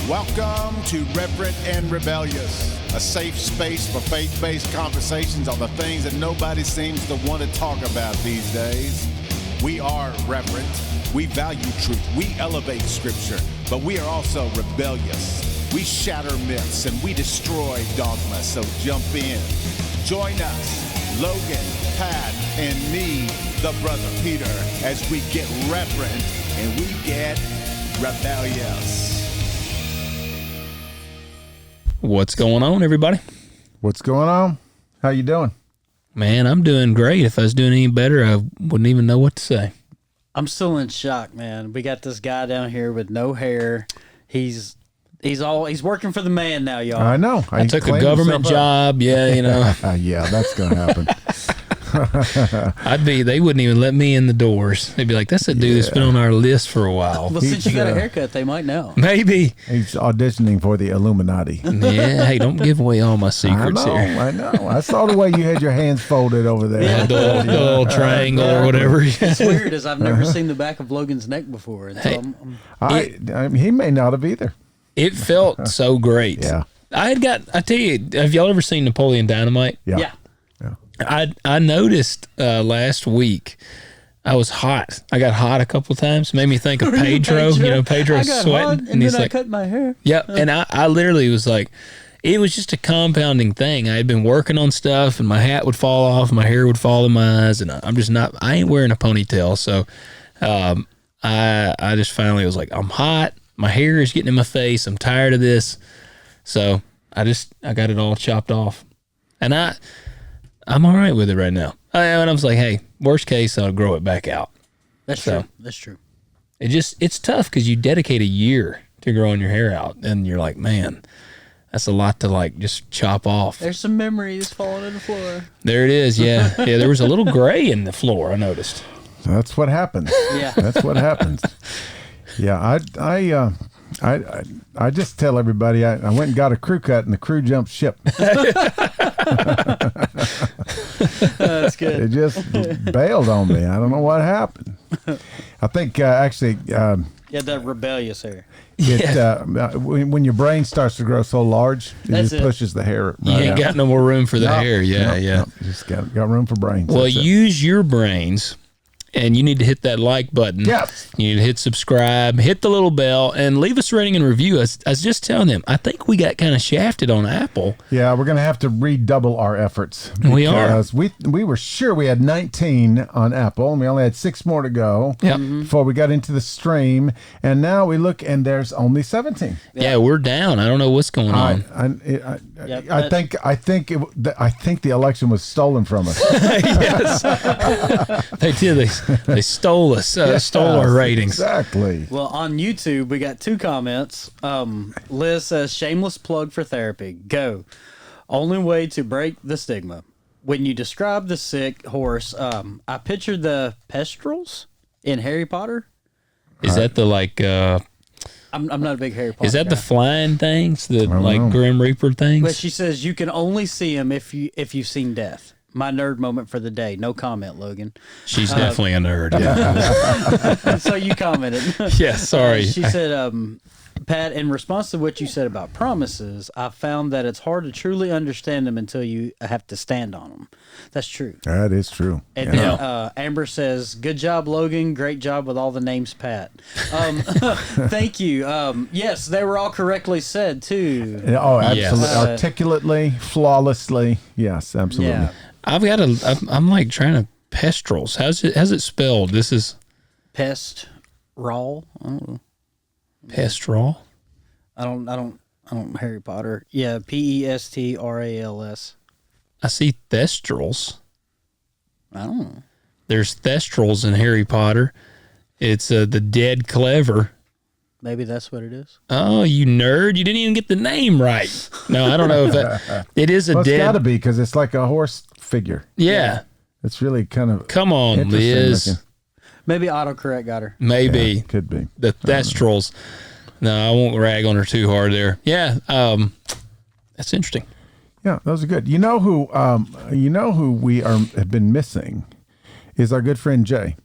Welcome to Reverent and Rebellious, a safe space for faith-based conversations on the things that nobody seems to want to talk about these days. We are reverent, we value truth, we elevate scripture, but we are also rebellious. We shatter myths and we destroy dogma, so jump in. Join us, Logan, Pat, and me, the brother Peter, as we get reverent and we get rebellious. What's going on, everybody? What's going on? How you doing? Man, I'm doing great. If I was doing any better, I wouldn't even know what to say. I'm still in shock, man. We got this guy down here with no hair. He's working for the man now, y'all. I know. I took a government job. Yeah, you know. Yeah, that's going to happen. They wouldn't even let me in the doors. They'd be like, that's a dude that's been on our list for a while. Well, since you got a haircut, they might know. Maybe. He's auditioning for the Illuminati. Yeah, hey, don't give away all my secrets here. I know. I saw the way you had your hands folded over there. Yeah, the little triangle or whatever. It's weird, as I've never seen the back of Logan's neck before. And so he may not have either. It felt so great. Yeah. I tell you, have y'all ever seen Napoleon Dynamite? Yeah. I noticed last week I was hot. I got hot a couple of times. Made me think of Pedro. You know, Pedro's sweating. And then I cut my hair. Yep. And I literally was like, it was just a compounding thing. I had been working on stuff and my hat would fall off, my hair would fall in my eyes, and I ain't wearing a ponytail. So I just finally was like, I'm hot. My hair is getting in my face. I'm tired of this. So I got it all chopped off. And I'm all right with it right now. And I was like, hey, worst case, I'll grow it back out. That's true. That's true. It's tough because you dedicate a year to growing your hair out. And you're like, man, that's a lot to like just chop off. There's some memories falling on the floor. There it is. Yeah. Yeah. There was a little gray in the floor, I noticed. That's what happens. Yeah. That's what happens. Yeah. I just tell everybody I went and got a crew cut and the crew jumped ship. That's good. It just bailed on me. I don't know what happened. I think actually. Yeah, that rebellious hair. When your brain starts to grow so large, it just pushes the hair. You ain't got no more room for the hair. Yeah, yeah. Just got room for brains. Well, use your brains. And you need to hit that like button. Yes. You need to hit subscribe, hit the little bell, and leave us a rating and review. I was just telling them, I think we got kind of shafted on Apple. Yeah, we're going to have to redouble our efforts. We are. We were sure we had 19 on Apple, and we only had 6 more to go before we got into the stream. And now we look, and there's only 17. Yeah, we're down. I don't know what's going on. I think the election was stolen from us. Yes. They did. They stole us, stole our ratings. Exactly. Well, on YouTube, we got 2 comments. Liz says, shameless plug for therapy. Go. Only way to break the stigma. When you describe the sick horse, I pictured the Pestrels in Harry Potter. Is that the like... I'm not a big Harry Potter Is that guy. the flying things? The like Grim Reaper things? But she says you can only see him if you've seen death. My nerd moment for the day. No comment, Logan. She's definitely a nerd. Yeah. So you commented. Yeah, sorry. She said, Pat, in response to what you said about promises, I found that it's hard to truly understand them until you have to stand on them. That's true. That is true. And then Amber says, good job, Logan. Great job with all the names, Pat. Thank you. Yes, they were all correctly said, too. Oh, absolutely. Yes. Articulately, flawlessly. Yes, absolutely. Yeah. I'm like trying to Pestrels. How's it spelled? This is Pest raw. I don't know. Pestral. I don't Harry Potter. Yeah, Pestrals. I see Thestrals. I don't know. There's Thestrals in Harry Potter. It's the dead clever. Maybe that's what it is. Oh, you nerd! You didn't even get the name right. No, I don't know if it is a Well, dead. It's got to be because it's like a horse figure. Yeah. It's really kind of. Come on, Liz. Looking. Maybe autocorrect got her. Maybe. Yeah, could be. The Thestrals. No, I won't rag on her too hard there. Yeah. That's interesting. Yeah, those are good. You know who we have been missing is our good friend Jay.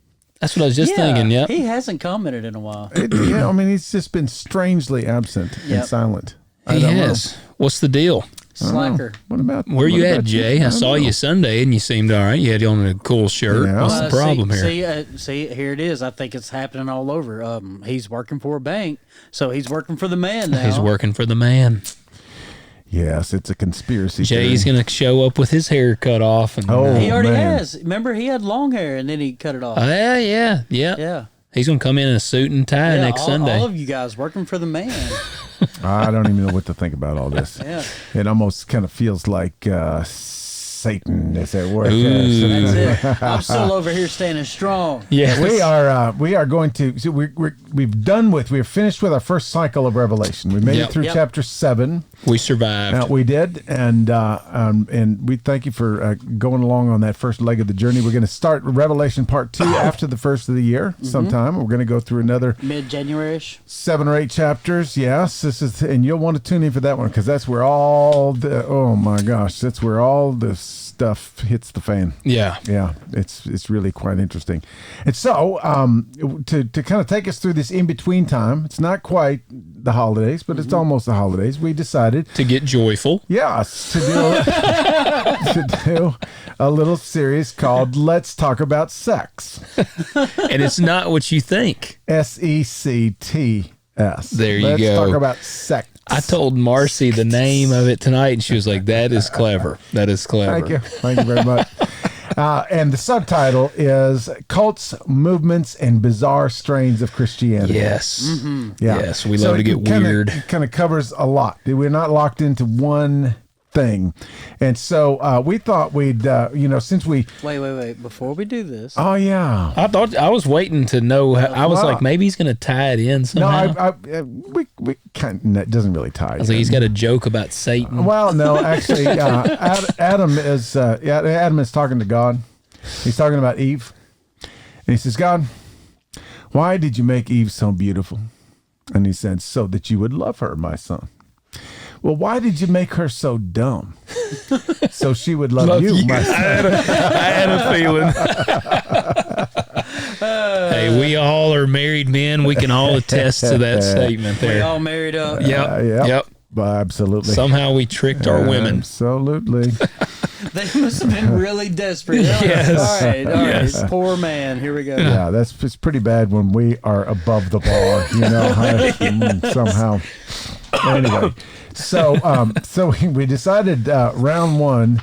That's what I was just thinking. Yep. He hasn't commented in a while. Yeah, I mean, he's just been strangely absent and silent. He has. What's the deal? Slacker. What about Where you at, Jay? I saw you Sunday and you seemed all right. You had on a cool shirt. Yeah. What's the problem here? See, here it is. I think it's happening all over. He's working for a bank, so he's working for the man now. He's working for the man. Yes, it's a conspiracy. Jay's going to show up with his hair cut off. And, he already has. Remember, he had long hair and then he cut it off. Yeah. He's going to come in a suit and tie next Sunday. All of you guys working for the man. I don't even know what to think about all this. Yeah. It almost kind of feels like Satan is at work. That's it. I'm still over here standing strong. Yes. We are going to. So we're finished with our first cycle of Revelation. We made it through chapter 7. We survived. We did, and we thank you for going along on that first leg of the journey. We're going to start Revelation Part 2 after the first of the year sometime. We're going to go through another mid-January-ish 7 or 8 chapters. Yes, this is, and you'll want to tune in for that one because that's where all the that's where all the stuff hits the fan. Yeah, it's really quite interesting. And so to kind of take us through this in between time, it's not quite the holidays, but it's almost the holidays. We decided to get joyful. Yes, to do a little series called "Let's Talk About Sex," and it's not what you think. SECTS. There you Let's go. Talk about sex. I told Marcy the name of it tonight, and she was like, "That is clever. That is clever." Thank you very much. And the subtitle is Cults, Movements, and Bizarre Strains of Christianity. Yes. Mm-hmm. Yeah. Yes, we love to get weird. It kind of covers a lot. We're not locked into one thing. And so we thought we'd, since we... Wait. Before we do this... Oh, yeah. I was waiting to know. I was like, maybe he's going to tie it in somehow. No, we kind of... It doesn't really tie it in. I was like, he's got a joke about Satan. Well, no, actually, Adam is talking to God. He's talking about Eve. And he says, God, why did you make Eve so beautiful? And he said, so that you would love her, my son. Well, why did you make her so dumb? So she would love you, my son. I had a feeling. Hey, we all are married men. We can all attest to that statement there. We all married up. Yep. Absolutely. Somehow we tricked our women. Absolutely. They must have been really desperate. Yes. All right. Poor man. Here we go. Yeah, it's pretty bad when we are above the bar, somehow. Anyway, so we decided round 1,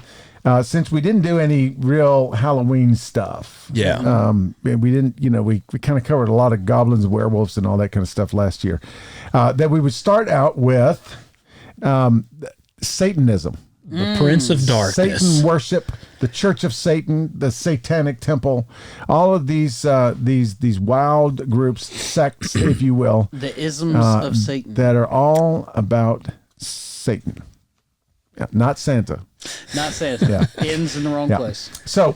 since we didn't do any real Halloween stuff. Yeah. We didn't, we kind of covered a lot of goblins, werewolves, and all that kind of stuff last year. That we would start out with Satanism. The Prince of Darkness. Satan worship, the Church of Satan, the Satanic Temple, all of these wild groups, sects, if you will. The isms of Satan. That are all about Satan. Yeah, not Santa. Not Santa. Yeah. Ends in the wrong place. So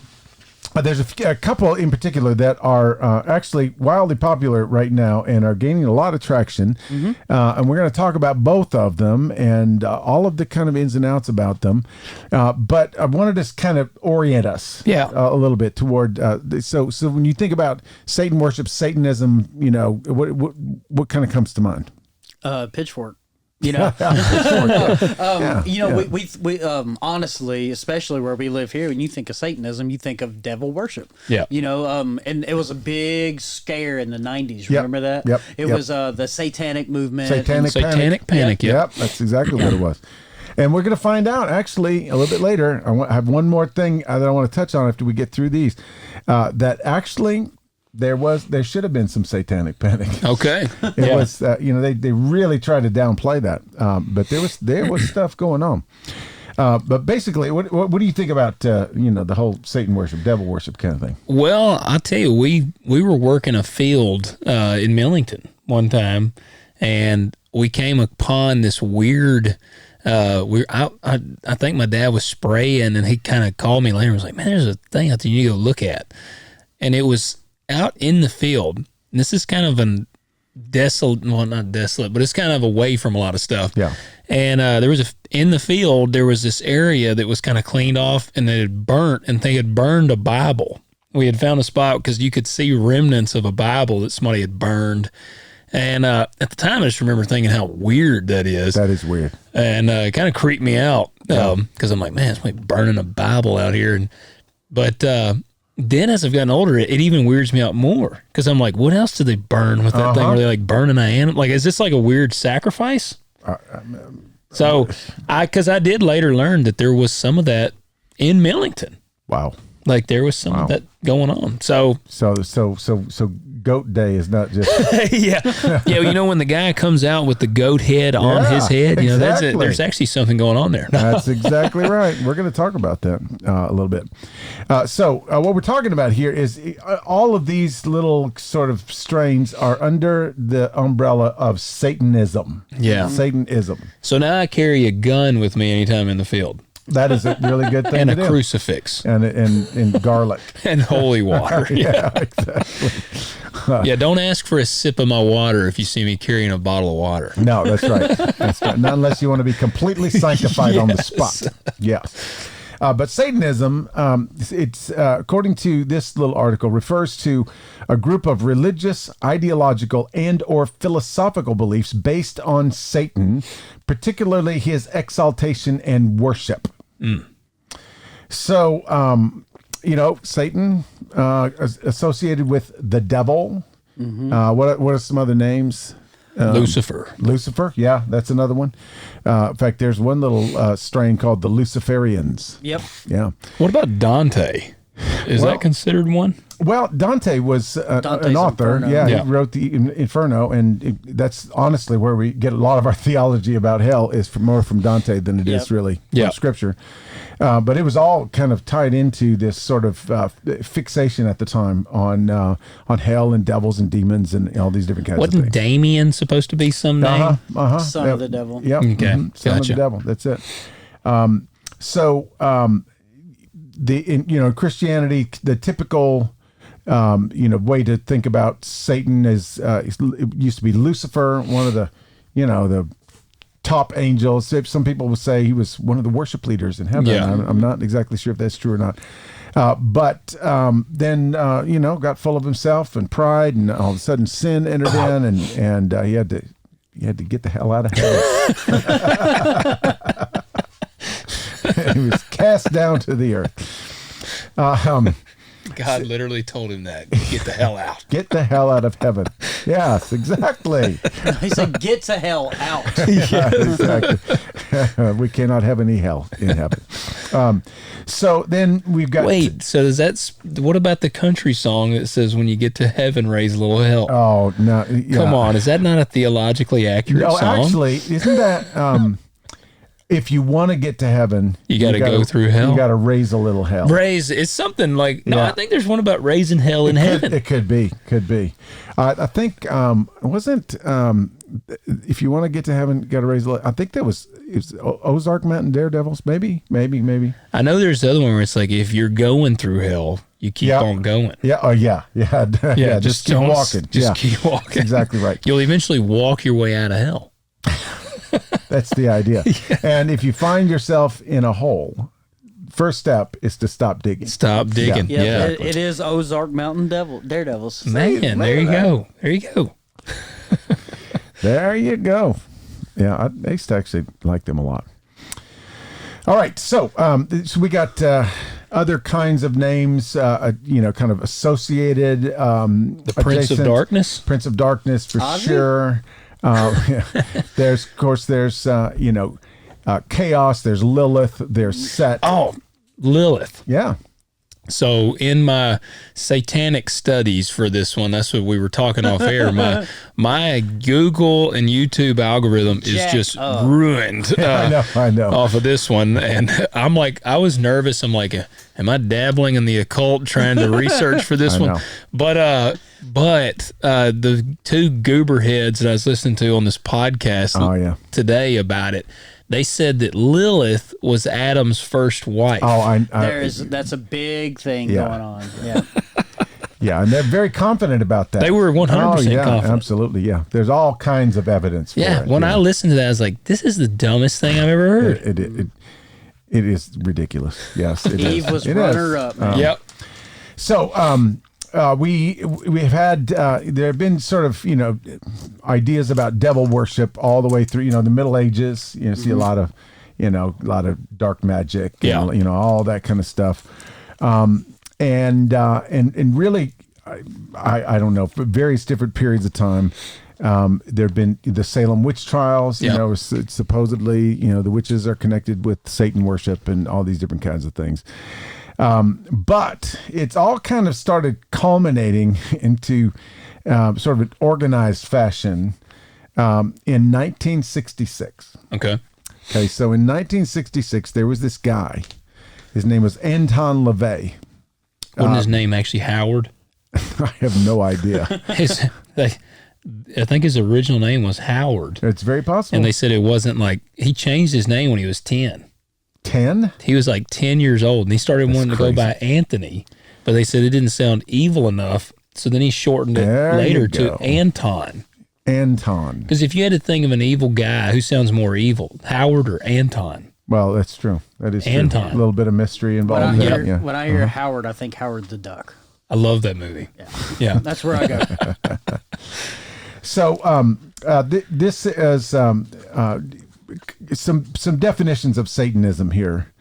there's a couple in particular that are actually wildly popular right now and are gaining a lot of traction. And we're going to talk about both of them and all of the kind of ins and outs about them. But I wanted to kind of orient us a little bit toward. So when you think about Satan worship, Satanism, what kind of comes to mind? Pitchfork. We honestly, especially where we live here, when you think of Satanism, you think of devil worship. Yeah. And it was a big scare in the 90s. Remember that? Yep. It was the Satanic movement. Satanic Panic. Yep. That's exactly what it was. And we're going to find out, actually, a little bit later. I have one more thing that I want to touch on after we get through these. That actually... There should have been some satanic panic. Okay. It was, they really tried to downplay that. But there was stuff going on. But basically, what do you think about, the whole Satan worship, devil worship kind of thing? Well, I'll tell you, we were working a field in Millington one time, and we came upon this weird, I think my dad was spraying, and he kind of called me later and was like, man, there's a thing out there you need to go look at. And it was out in the field, and this is kind of not desolate, but it's kind of away from a lot of stuff. Yeah. And in the field, there was this area that was kind of cleaned off, and they had burnt a Bible We had found a spot because you could see remnants of a Bible that somebody had burned. And at the time, I just remember thinking how weird that is. That is weird. And it kind of creeped me out because I'm like, man, somebody burning a Bible out here. But then as I've gotten older, it even weirds me out more because I'm like, what else do they burn with that thing? Are they like burning an animal? Like, is this like a weird sacrifice? So because I did later learn that there was some of that in Millington. Wow. Like there was some of that going on. So goat day is not just yeah. You know, when the guy comes out with the goat head on his head, you know, that's it. There's actually something going on there. That's exactly right. We're going to talk about that a little bit. So what we're talking about here is all of these little sort of strains are under the umbrella of Satanism. Yeah. Satanism. So now I carry a gun with me anytime in the field. That is a really good thing And to a do. crucifix. And garlic. And holy water. Yeah, exactly. Yeah, don't ask for a sip of my water if you see me carrying a bottle of water. No, that's right. That's right. Not unless you want to be completely sanctified on the spot. Yes. But Satanism, it's according to this little article, refers to a group of religious, ideological, and or philosophical beliefs based on Satan, particularly his exaltation and worship. So, you know, Satan is associated with the devil. What are some other names? Lucifer, yeah, that's another one. In fact, there's one little strain called the Luciferians. Yep. Yeah. What about Dante? Is that considered one? Well, Dante was an author. Inferno. Yeah, he wrote the Inferno, and that's honestly where we get a lot of our theology about hell is more from Dante than it is really from Scripture. But it was all kind of tied into this sort of fixation at the time on hell and devils and demons and all these different kinds of things. Wasn't Damien supposed to be some name? Son of the devil. Yep. Okay. Son of the devil. That's it. In Christianity, the typical way to think about Satan is it used to be Lucifer, one of the the top angels. Some people will say he was one of the worship leaders in heaven. Yeah. I'm not exactly sure if that's true or not. But then got full of himself and pride, and all of a sudden sin entered in, and he had to get the hell out of heaven. He was cast down to the earth. God literally told him that. Get the hell out. Get the hell out of heaven. Yes, exactly. He said, "Get to hell out." Yeah, exactly. We cannot have any hell in heaven. So then we've got. Wait, so what about the country song that says, when you get to heaven, raise a little hell? Oh, no. Yeah. Come on. Is that not a theologically accurate song? No, actually, isn't that... if you want to get to heaven, you got to go through hell. You got to raise a little hell. It's something like I think there's one about raising hell in heaven. It could be. I think wasn't if you want to get to heaven, you got to raise a little. I think it was Ozark Mountain Daredevils. Maybe. I know there's the other one where it's like, if you're going through hell, you keep on going. Yeah. Oh yeah. Yeah. Just keep walking. Keep walking. That's exactly right. You'll eventually walk your way out of hell. That's the idea. Yeah. And if you find yourself in a hole, first step is to stop digging. Stop digging. Yeah. It is Ozark Mountain Daredevils. Man, there you go. There you go. There you go. Yeah, I used to actually like them a lot. All right, so we got other kinds of names, kind of associated. The Prince of Darkness? Prince of Darkness, for sure. There's chaos, there's Lilith, there's Set. Oh, Lilith. Yeah. So in my satanic studies for this one, that's what we were talking off air. My Google and YouTube algorithm is just ruined. I know. Off of this one, and I'm like, I was nervous. I'm like, am I dabbling in the occult, trying to research for this one? But the two goober heads that I was listening to on this podcast today about it, they said that Lilith was Adam's first wife. Oh, that's a big thing going on. Yeah. Yeah, and they're very confident about that. They were 100% confident. Absolutely, yeah. There's all kinds of evidence for it. When I listened to that, I was like, this is the dumbest thing I've ever heard. It is ridiculous. Yes, it Eve is. was runner-up. Yep. So we've had there have been sort of ideas about devil worship all the way through the Middle Ages. See a lot of dark magic, and, all that kind of stuff, and really I don't know, for various different periods of time. There have been the Salem witch trials, supposedly, the witches are connected with Satan worship and all these different kinds of things. But it's all kind of started culminating into sort of an organized fashion in 1966. Okay. So in 1966, there was this guy. His name was Anton LaVey. Wasn't his name actually Howard? I have no idea. I think his original name was Howard. It's very possible. And they said it wasn't he changed his name when he was 10. 10? He was 10 years old, and he started wanting to go by Anthony, but they said it didn't sound evil enough, so then he shortened it later to Anton. Anton. Because if you had to think of an evil guy, who sounds more evil, Howard or Anton? Well, that's true. That is Anton. true. A little bit of mystery involved. When I hear Howard, I think Howard the Duck. I love that movie. Yeah. That's where I go. So this is some definitions of Satanism here,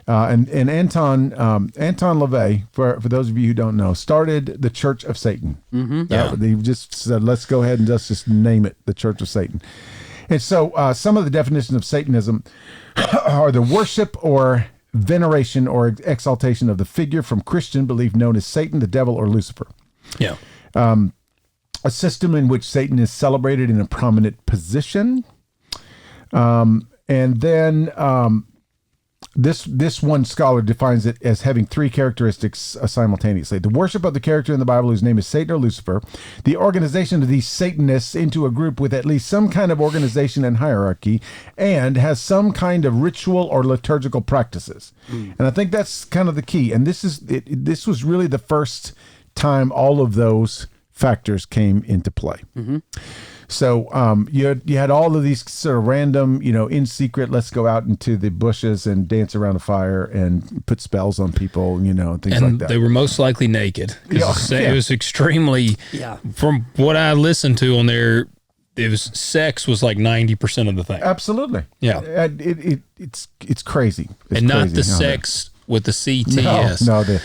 and Anton LaVey, for those of you who don't know, started the Church of Satan. They just said, let's go ahead and just name it the Church of Satan. And so some of the definitions of Satanism are the worship or veneration or exaltation of the figure from Christian belief known as Satan, the devil, or Lucifer. Yeah. A system in which Satan is celebrated in a prominent position. And then this one scholar defines it as having three characteristics simultaneously. The worship of the character in the Bible whose name is Satan or Lucifer, the organization of these Satanists into a group with at least some kind of organization and hierarchy, and has some kind of ritual or liturgical practices. And I think that's kind of the key. And this was really the first time all of those factors came into play. So you had all of these sort of random, in secret, let's go out into the bushes and dance around a fire and put spells on people, things like that. They were most likely naked. It was extremely, from what I listened to on there, sex was 90% of the thing. Absolutely. Yeah. It's crazy. It's and not crazy the sex with the CTS. No, the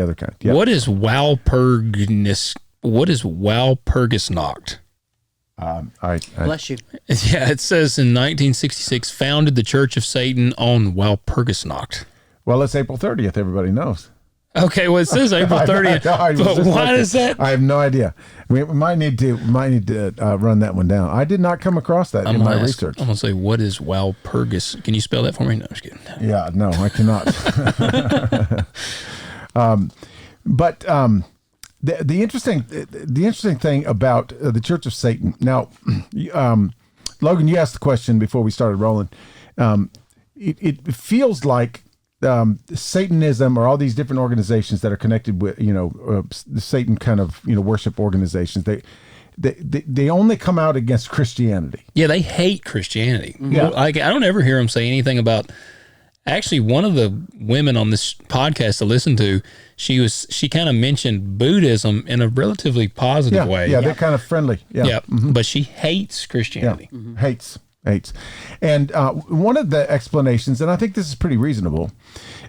other kind. Yep. What is Walpurgisnacht? Bless you. Yeah, it says in 1966, founded the Church of Satan on Walpurgisnacht. Well, it's April 30th. Everybody knows. Okay, well, it says April 30th. But why is that? I have no idea. We might need to run that one down. I did not come across that in my research. I'm going to say, what is Walpurgis? Can you spell that for me? No, I'm just kidding. Yeah, no, I cannot. The interesting thing about the Church of Satan. Now, Logan, you asked the question before we started rolling. It feels like Satanism or all these different organizations that are connected with the Satan kind of worship organizations. They only come out against Christianity. Yeah, they hate Christianity. Yeah. I don't ever hear them say anything about. Actually, one of the women on this podcast to listen to, she kind of mentioned Buddhism in a relatively positive way. Yeah, they're kind of friendly. Yeah, but she hates Christianity. Yeah. Hates. And one of the explanations, and I think this is pretty reasonable,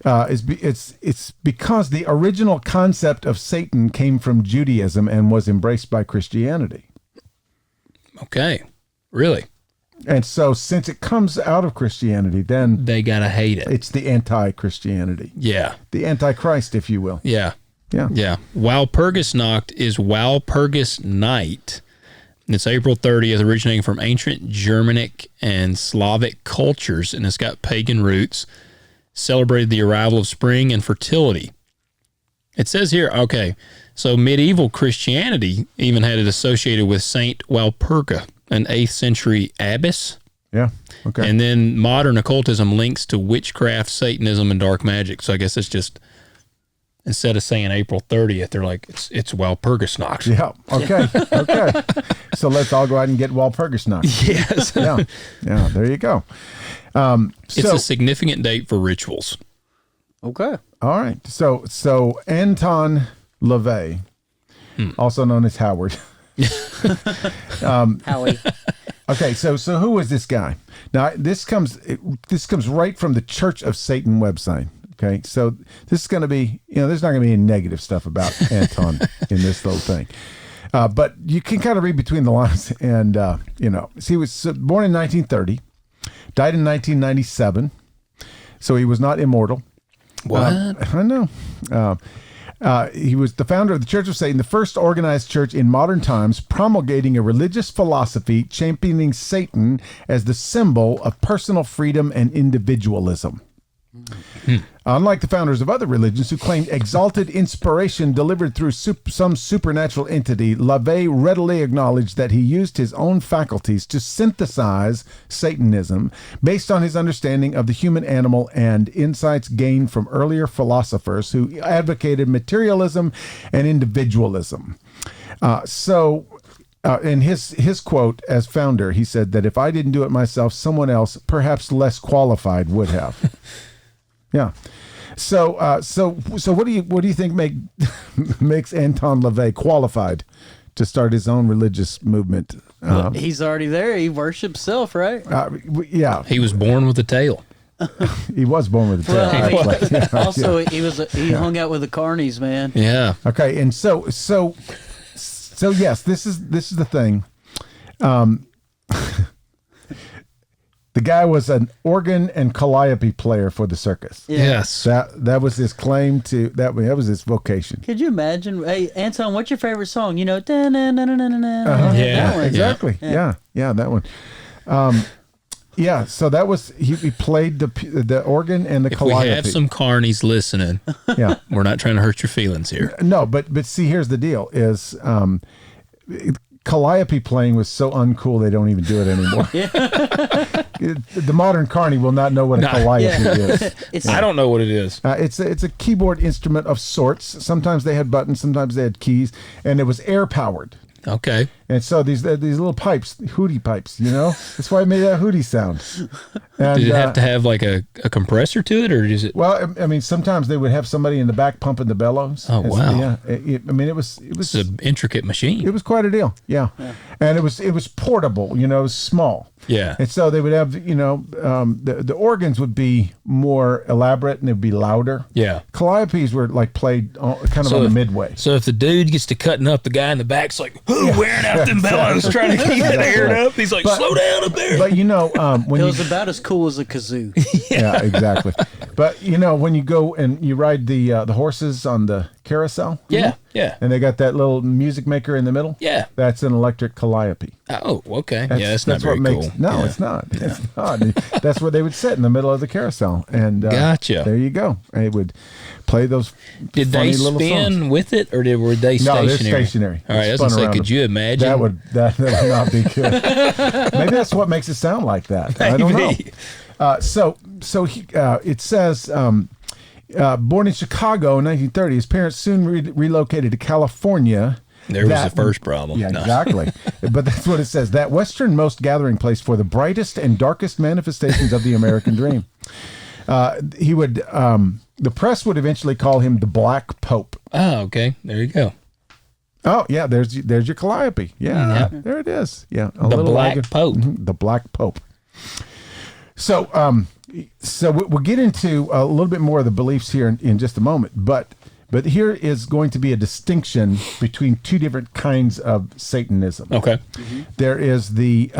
it's because the original concept of Satan came from Judaism and was embraced by Christianity. Okay, really? And so since it comes out of Christianity, then they got to hate it. It's the anti-Christianity. Yeah. The Antichrist, if you will. Yeah. Yeah. Walpurgisnacht is Walpurgis Night. It's April 30th, originating from ancient Germanic and Slavic cultures, and it's got pagan roots. Celebrated the arrival of spring and fertility. It says here, okay, so medieval Christianity even had it associated with Saint Walpurga, an 8th century abbess. Yeah. Okay. And then modern occultism links to witchcraft, Satanism, and dark magic. So I guess it's just, instead of saying April 30th, they're like, it's Walpurgisnacht. Yeah. Okay. Okay. So let's all go out and get Walpurgisnacht. Yes. Yeah. There you go. It's a significant date for rituals. Okay. All right. So Anton LaVey, also known as Howard. Howie. Okay, so who was this guy? Now this comes right from the Church of Satan website. Okay, so this is going to be, there's not going to be any negative stuff about Anton in this little thing, but you can kind of read between the lines, and so he was born in 1930, died in 1997, so he was not immortal. What? I know. He was the founder of the Church of Satan, the first organized church in modern times, promulgating a religious philosophy championing Satan as the symbol of personal freedom and individualism. Unlike the founders of other religions who claimed exalted inspiration delivered through some supernatural entity, LaVey readily acknowledged that he used his own faculties to synthesize Satanism based on his understanding of the human animal and insights gained from earlier philosophers who advocated materialism and individualism. In his quote as founder, he said that if I didn't do it myself, someone else, perhaps less qualified, would have. Yeah. So what do you think makes Anton LaVey qualified to start his own religious movement? He's already there. He worships self, right? Yeah. He was born with a tail. He was born with a tail. Well, also, he hung out with the carnies, man. Yeah. Okay, and so yes, this is the thing. The guy was an organ and calliope player for the circus. Yeah. Yes. That was his claim to that was his vocation. Could you imagine? Hey, Anton, what's your favorite song? Yeah. Exactly. Yeah, that one. So that was he played the organ and the If calliope. we have some carnies listening, Yeah. we're not trying to hurt your feelings here. No, but see, here's the deal: is calliope playing was so uncool they don't even do it anymore. The modern carny will not know what a calliope is. I don't know what it is. It's a keyboard instrument of sorts. Sometimes they had buttons, sometimes they had keys, and it was air powered. Okay. And so these little pipes, hootie pipes, that's why it made that hootie sound. And, Did it have to have like a compressor to it, or is it? Well, I mean, sometimes they would have somebody in the back pumping the bellows. Oh, wow. Yeah, it was It's an intricate machine. It was quite a deal. Yeah. And it was portable. It was small. Yeah. And so they would have, the organs would be more elaborate and they'd be louder. Yeah. Calliopes were like played kind of on the midway. So if the dude gets to cutting up, the guy in the back's like, wearing out them bellows, trying to keep it aired up. He's like, slow down up there. But when It was about as cool as a kazoo. yeah, exactly. But when you go and you ride the horses on the carousel, Yeah. and they got that little music maker in the middle, Yeah. that's an electric calliope. Oh, okay. That's not very cool. No, Yeah. it's not. It's not. That's where they would sit in the middle of the carousel, and Gotcha. There you go. And it would play those. Did funny they little spin songs. with it, or were they stationary? No, they're stationary. All right, I was Spun gonna say, around could them. you imagine? That would not be good. Maybe that's what makes it sound like that. I don't know. Maybe. It says. Born in Chicago in 1930, his parents soon relocated to California. There was the first problem. Yeah, No. exactly. But that's what it says. That westernmost gathering place for the brightest and darkest manifestations of the American dream. He would. The press would eventually call him the Black Pope. Oh, okay. There you go. Oh yeah, there's your calliope. Yeah, there it is. Yeah, The Black Pope. The Black Pope. So we'll get into a little bit more of the beliefs here in just a moment, but here is going to be a distinction between two different kinds of Satanism. Okay. There is the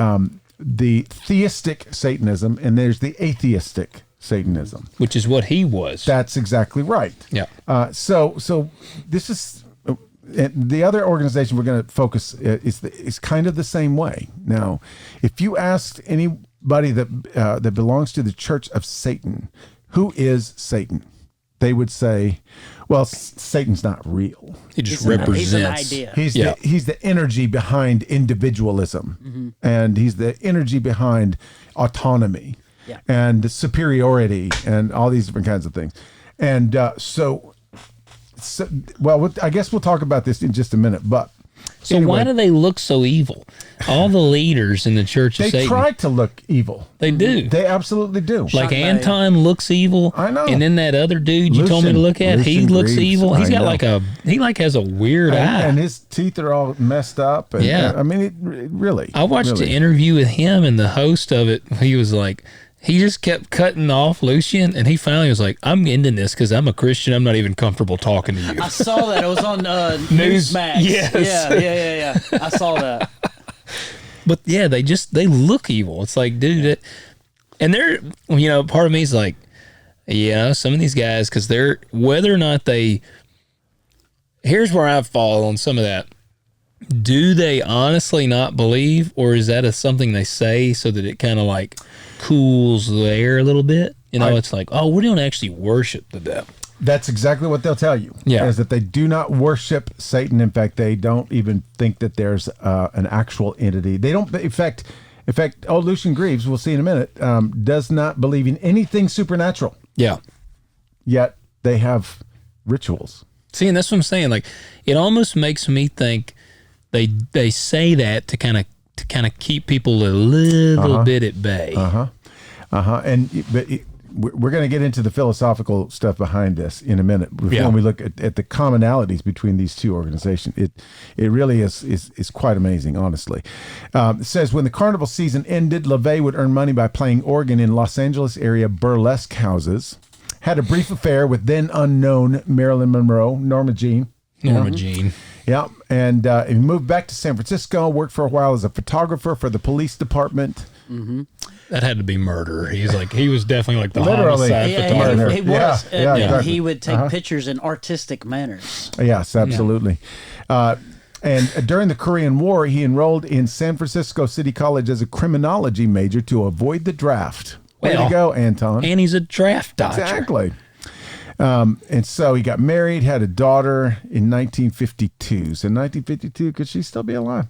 theistic Satanism, and there's the atheistic Satanism. Which is what he was. That's exactly right. Yeah. So this is the other organization we're going to focus is kind of the same way. Now, if you asked anybody that belongs to the Church of Satan, who is Satan? They would say, well, Satan's not real. He just He's an represents. idea. He's the energy behind individualism, and he's the energy behind autonomy and superiority and all these different kinds of things. And I guess we'll talk about this in just a minute. But So why do they look so evil? All the leaders in the Church of They Satan, try to look evil. they do. They absolutely do. Like Shot Anton looks evil. I know. And then that other dude you told me to look at, he Lucian looks Greaves. evil. He's I got know. he has a weird eye. And his teeth are all messed up. And, Yeah. I mean, it really. I watched really. an interview with him, and the host of it, he was like, he just kept cutting off Lucian, and he finally was like, I'm ending this because I'm a Christian. I'm not even comfortable talking to you. I saw that. It was on Newsmax. Yes. Yeah. I saw that. But yeah, they look evil. It's like, dude, and they're, part of me is like, some of these guys, because they're, whether or not here's where I fall on some of that. Do they honestly not believe, or is that something they say so that it kind of like cools the air a little bit? It's like, oh, we don't actually worship the devil. That's exactly what they'll tell you. Yeah. Is that they do not worship Satan. In fact, they don't even think that there's an actual entity. They don't, in fact, old Lucian Greaves, we'll see in a minute, does not believe in anything supernatural. Yeah. Yet they have rituals. See, and that's what I'm saying. Like, it almost makes me think they say that to kind of keep people a little bit at bay. And we're going to get into the philosophical stuff behind this in a minute. When we look at the commonalities between these two organizations, it really is quite amazing, honestly. It says, when the carnival season ended, LaVey would earn money by playing organ in Los Angeles area burlesque houses. Had a brief affair with then unknown Marilyn Monroe, Norma Jean. Yeah, and he moved back to San Francisco, worked for a while as a photographer for the police department. Mm-hmm. That had to be murder. He was definitely like the Literally. homicide photographer. He was. Yeah, And exactly. he would take pictures in artistic manners. Yes, absolutely. And during the Korean War, he enrolled in San Francisco City College as a criminology major to avoid the draft. Way to go, Anton. And he's a draft dodger. Exactly. And so he got married, had a daughter in 1952. So 1952, could she still be alive?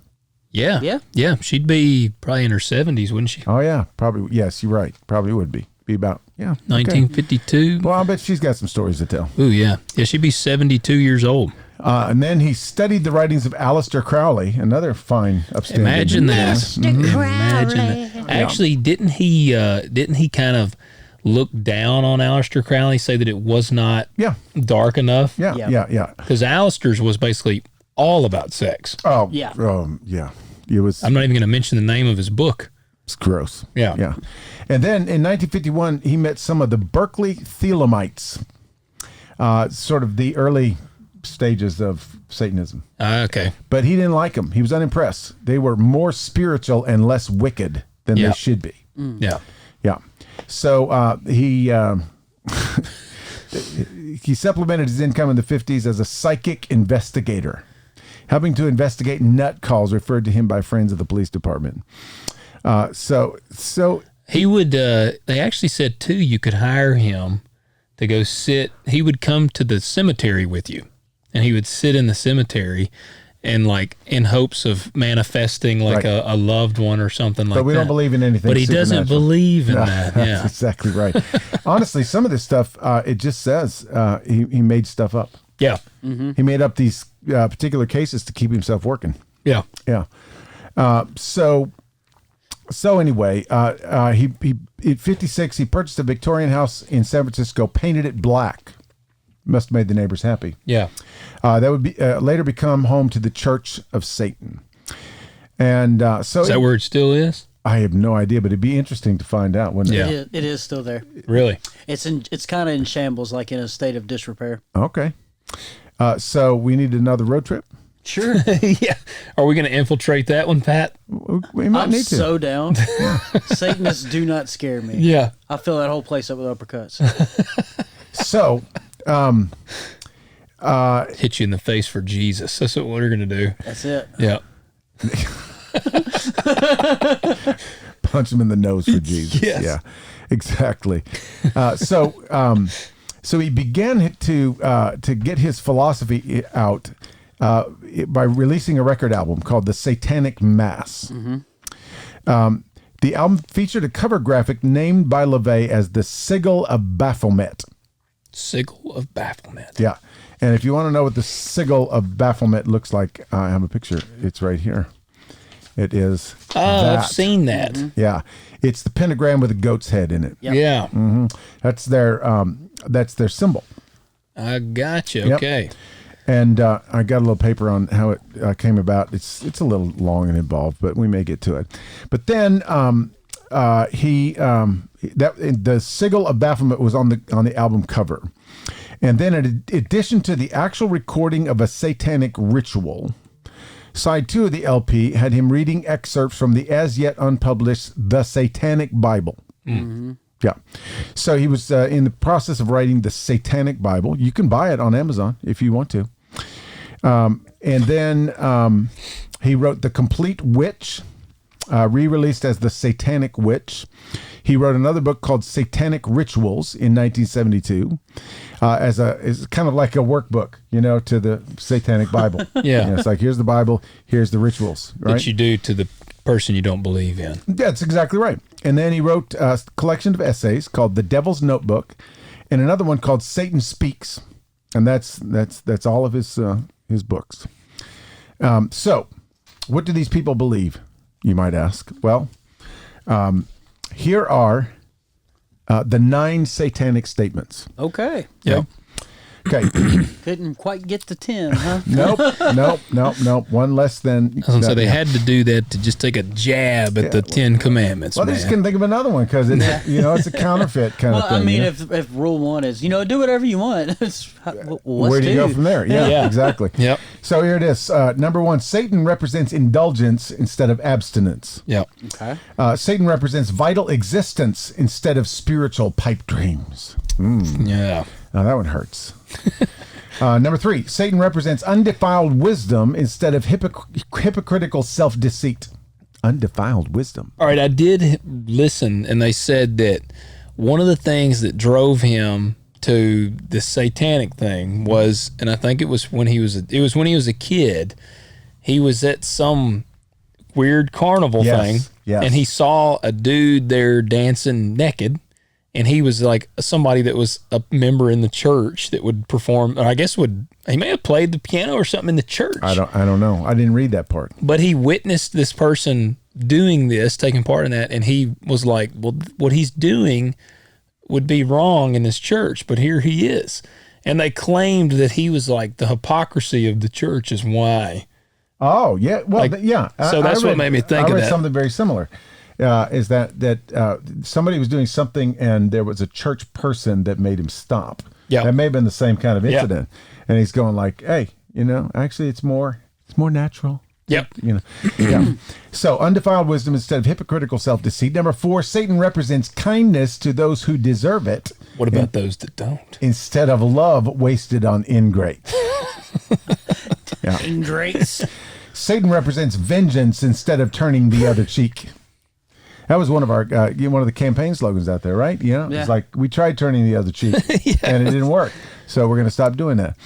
Yeah. Yeah. Yeah. She'd be probably in her 70s, wouldn't she? Oh, yeah. Probably. Yes, you're right. Probably would be. Be about, yeah. 1952. Well, I bet she's got some stories to tell. Ooh, yeah. Yeah, she'd be 72 years old. And then he studied the writings of Aleister Crowley, another fine, upstanding. Imagine that. Mr. Imagine that. Actually, didn't he kind of look down on Aleister Crowley, say that it was not dark enough? Yeah. Because Aleister's was basically all about sex. Oh, Yeah. Yeah. It was. I'm not even going to mention the name of his book. It's gross. Yeah. And then in 1951, he met some of the Berkeley Thelemites, sort of the early stages of Satanism. Okay. But he didn't like them. He was unimpressed. They were more spiritual and less wicked than they should be. Yeah. Yeah. So he supplemented his income in the 50s as a psychic investigator, helping to investigate nut calls referred to him by friends of the police department. So he would, they actually said too, you could hire him to go sit. He would come to the cemetery with you, and he would sit in the cemetery and like in hopes of manifesting like a loved one or something like that. But we don't believe in anything. But he doesn't believe in that. Yeah. That's exactly right. Honestly, some of this stuff, it just says he made stuff up. Yeah. He made up these particular cases to keep himself working. Yeah. Yeah. So anyway, he in 56 he purchased a Victorian house in San Francisco, painted it black. Must have made the neighbors happy. Yeah. That would be later become home to the Church of Satan. And so Is that where it still is? I have no idea, but it'd be interesting to find out, wouldn't it? Yeah. It is still there. Really? It's kind of in shambles, like in a state of disrepair. Okay. So we need another road trip. Sure. Yeah. Are we going to infiltrate that one, Pat? We might I'm need to. so down. Satanists do not scare me. Yeah. I fill that whole place up with uppercuts. So, Hit you in the face for Jesus. That's what we're going to do. That's it. Yeah. punch him in the nose for Jesus. Yes. Yeah, exactly. So he began to get his philosophy out by releasing a record album called the Satanic Mass. The album featured a cover graphic named by LaVey as the Sigil of Baphomet. Sigil of Baphomet. Yeah. And if you want to know what the sigil of Baphomet looks like, I have a picture. It's right here. It is. Oh, I've seen that. Mm-hmm. Yeah, it's the pentagram with a goat's head in it. Yep. Yeah, That's their symbol. I gotcha. Yep. Okay. And I got a little paper on how it came about. It's a little long and involved, but we may get to it. But then the sigil of Baphomet was on the album cover, and then in addition to the actual recording of a satanic ritual, side 2 of the LP had him reading excerpts from the as yet unpublished The Satanic Bible. Mm-hmm. Yeah. So he was in the process of writing the Satanic Bible. You can buy it on Amazon if you want to. And then he wrote The Complete Witch, re-released as The Satanic Witch. He wrote another book called Satanic Rituals in 1972, as kind of like a workbook, to the Satanic Bible. Yeah. It's like, here's the Bible, here's the rituals, right? That you do to the person you don't believe in. That's exactly right. And then he wrote a collection of essays called The Devil's Notebook, and another one called Satan Speaks, and that's all of his books. So, what do these people believe? You might ask. Well, here are the 9 satanic statements. Okay. Yeah. Okay. Couldn't quite get to 10, huh? Nope. One less than. So they had to do that to just take a jab at the 10 Commandments. Well, they just couldn't think of another one because it's it's a counterfeit kind of thing. I mean, if rule 1 is do whatever you want, where do you go from there? Yeah. Exactly. Yep. So here it is. Number 1, Satan represents indulgence instead of abstinence. Yep. Okay. Satan represents vital existence instead of spiritual pipe dreams. Yeah. Now that one hurts. Number 3, Satan represents undefiled wisdom instead of hypocritical self-deceit. Undefiled wisdom. All right, I did listen, and they said that one of the things that drove him to the satanic thing was, and I think it was when he was a kid, he was at some weird carnival thing, and he saw a dude there dancing naked. And he was like somebody that was a member in the church that would perform, or I guess he may have played the piano or something in the church. I don't know. I didn't read that part. But he witnessed this person doing this, taking part in that, and he was like, well, what he's doing would be wrong in his church, but here he is. And they claimed that he was like the hypocrisy of the church is why. Oh, yeah. Well, yeah. So that's what made me think of that. Something very similar. Is that somebody was doing something and there was a church person that made him stop. Yeah. That may have been the same kind of incident. And he's going like, hey, actually it's more natural. Yep. Yeah. So undefiled wisdom instead of hypocritical self-deceit. Number 4, Satan represents kindness to those who deserve it. What about those that don't? Instead of love wasted on ingrates. Yeah. Ingrates. Satan represents vengeance instead of turning the other cheek. That was one of our one of the campaign slogans out there, right? Yeah. It's like we tried turning the other cheek and it didn't work. So we're going to stop doing that.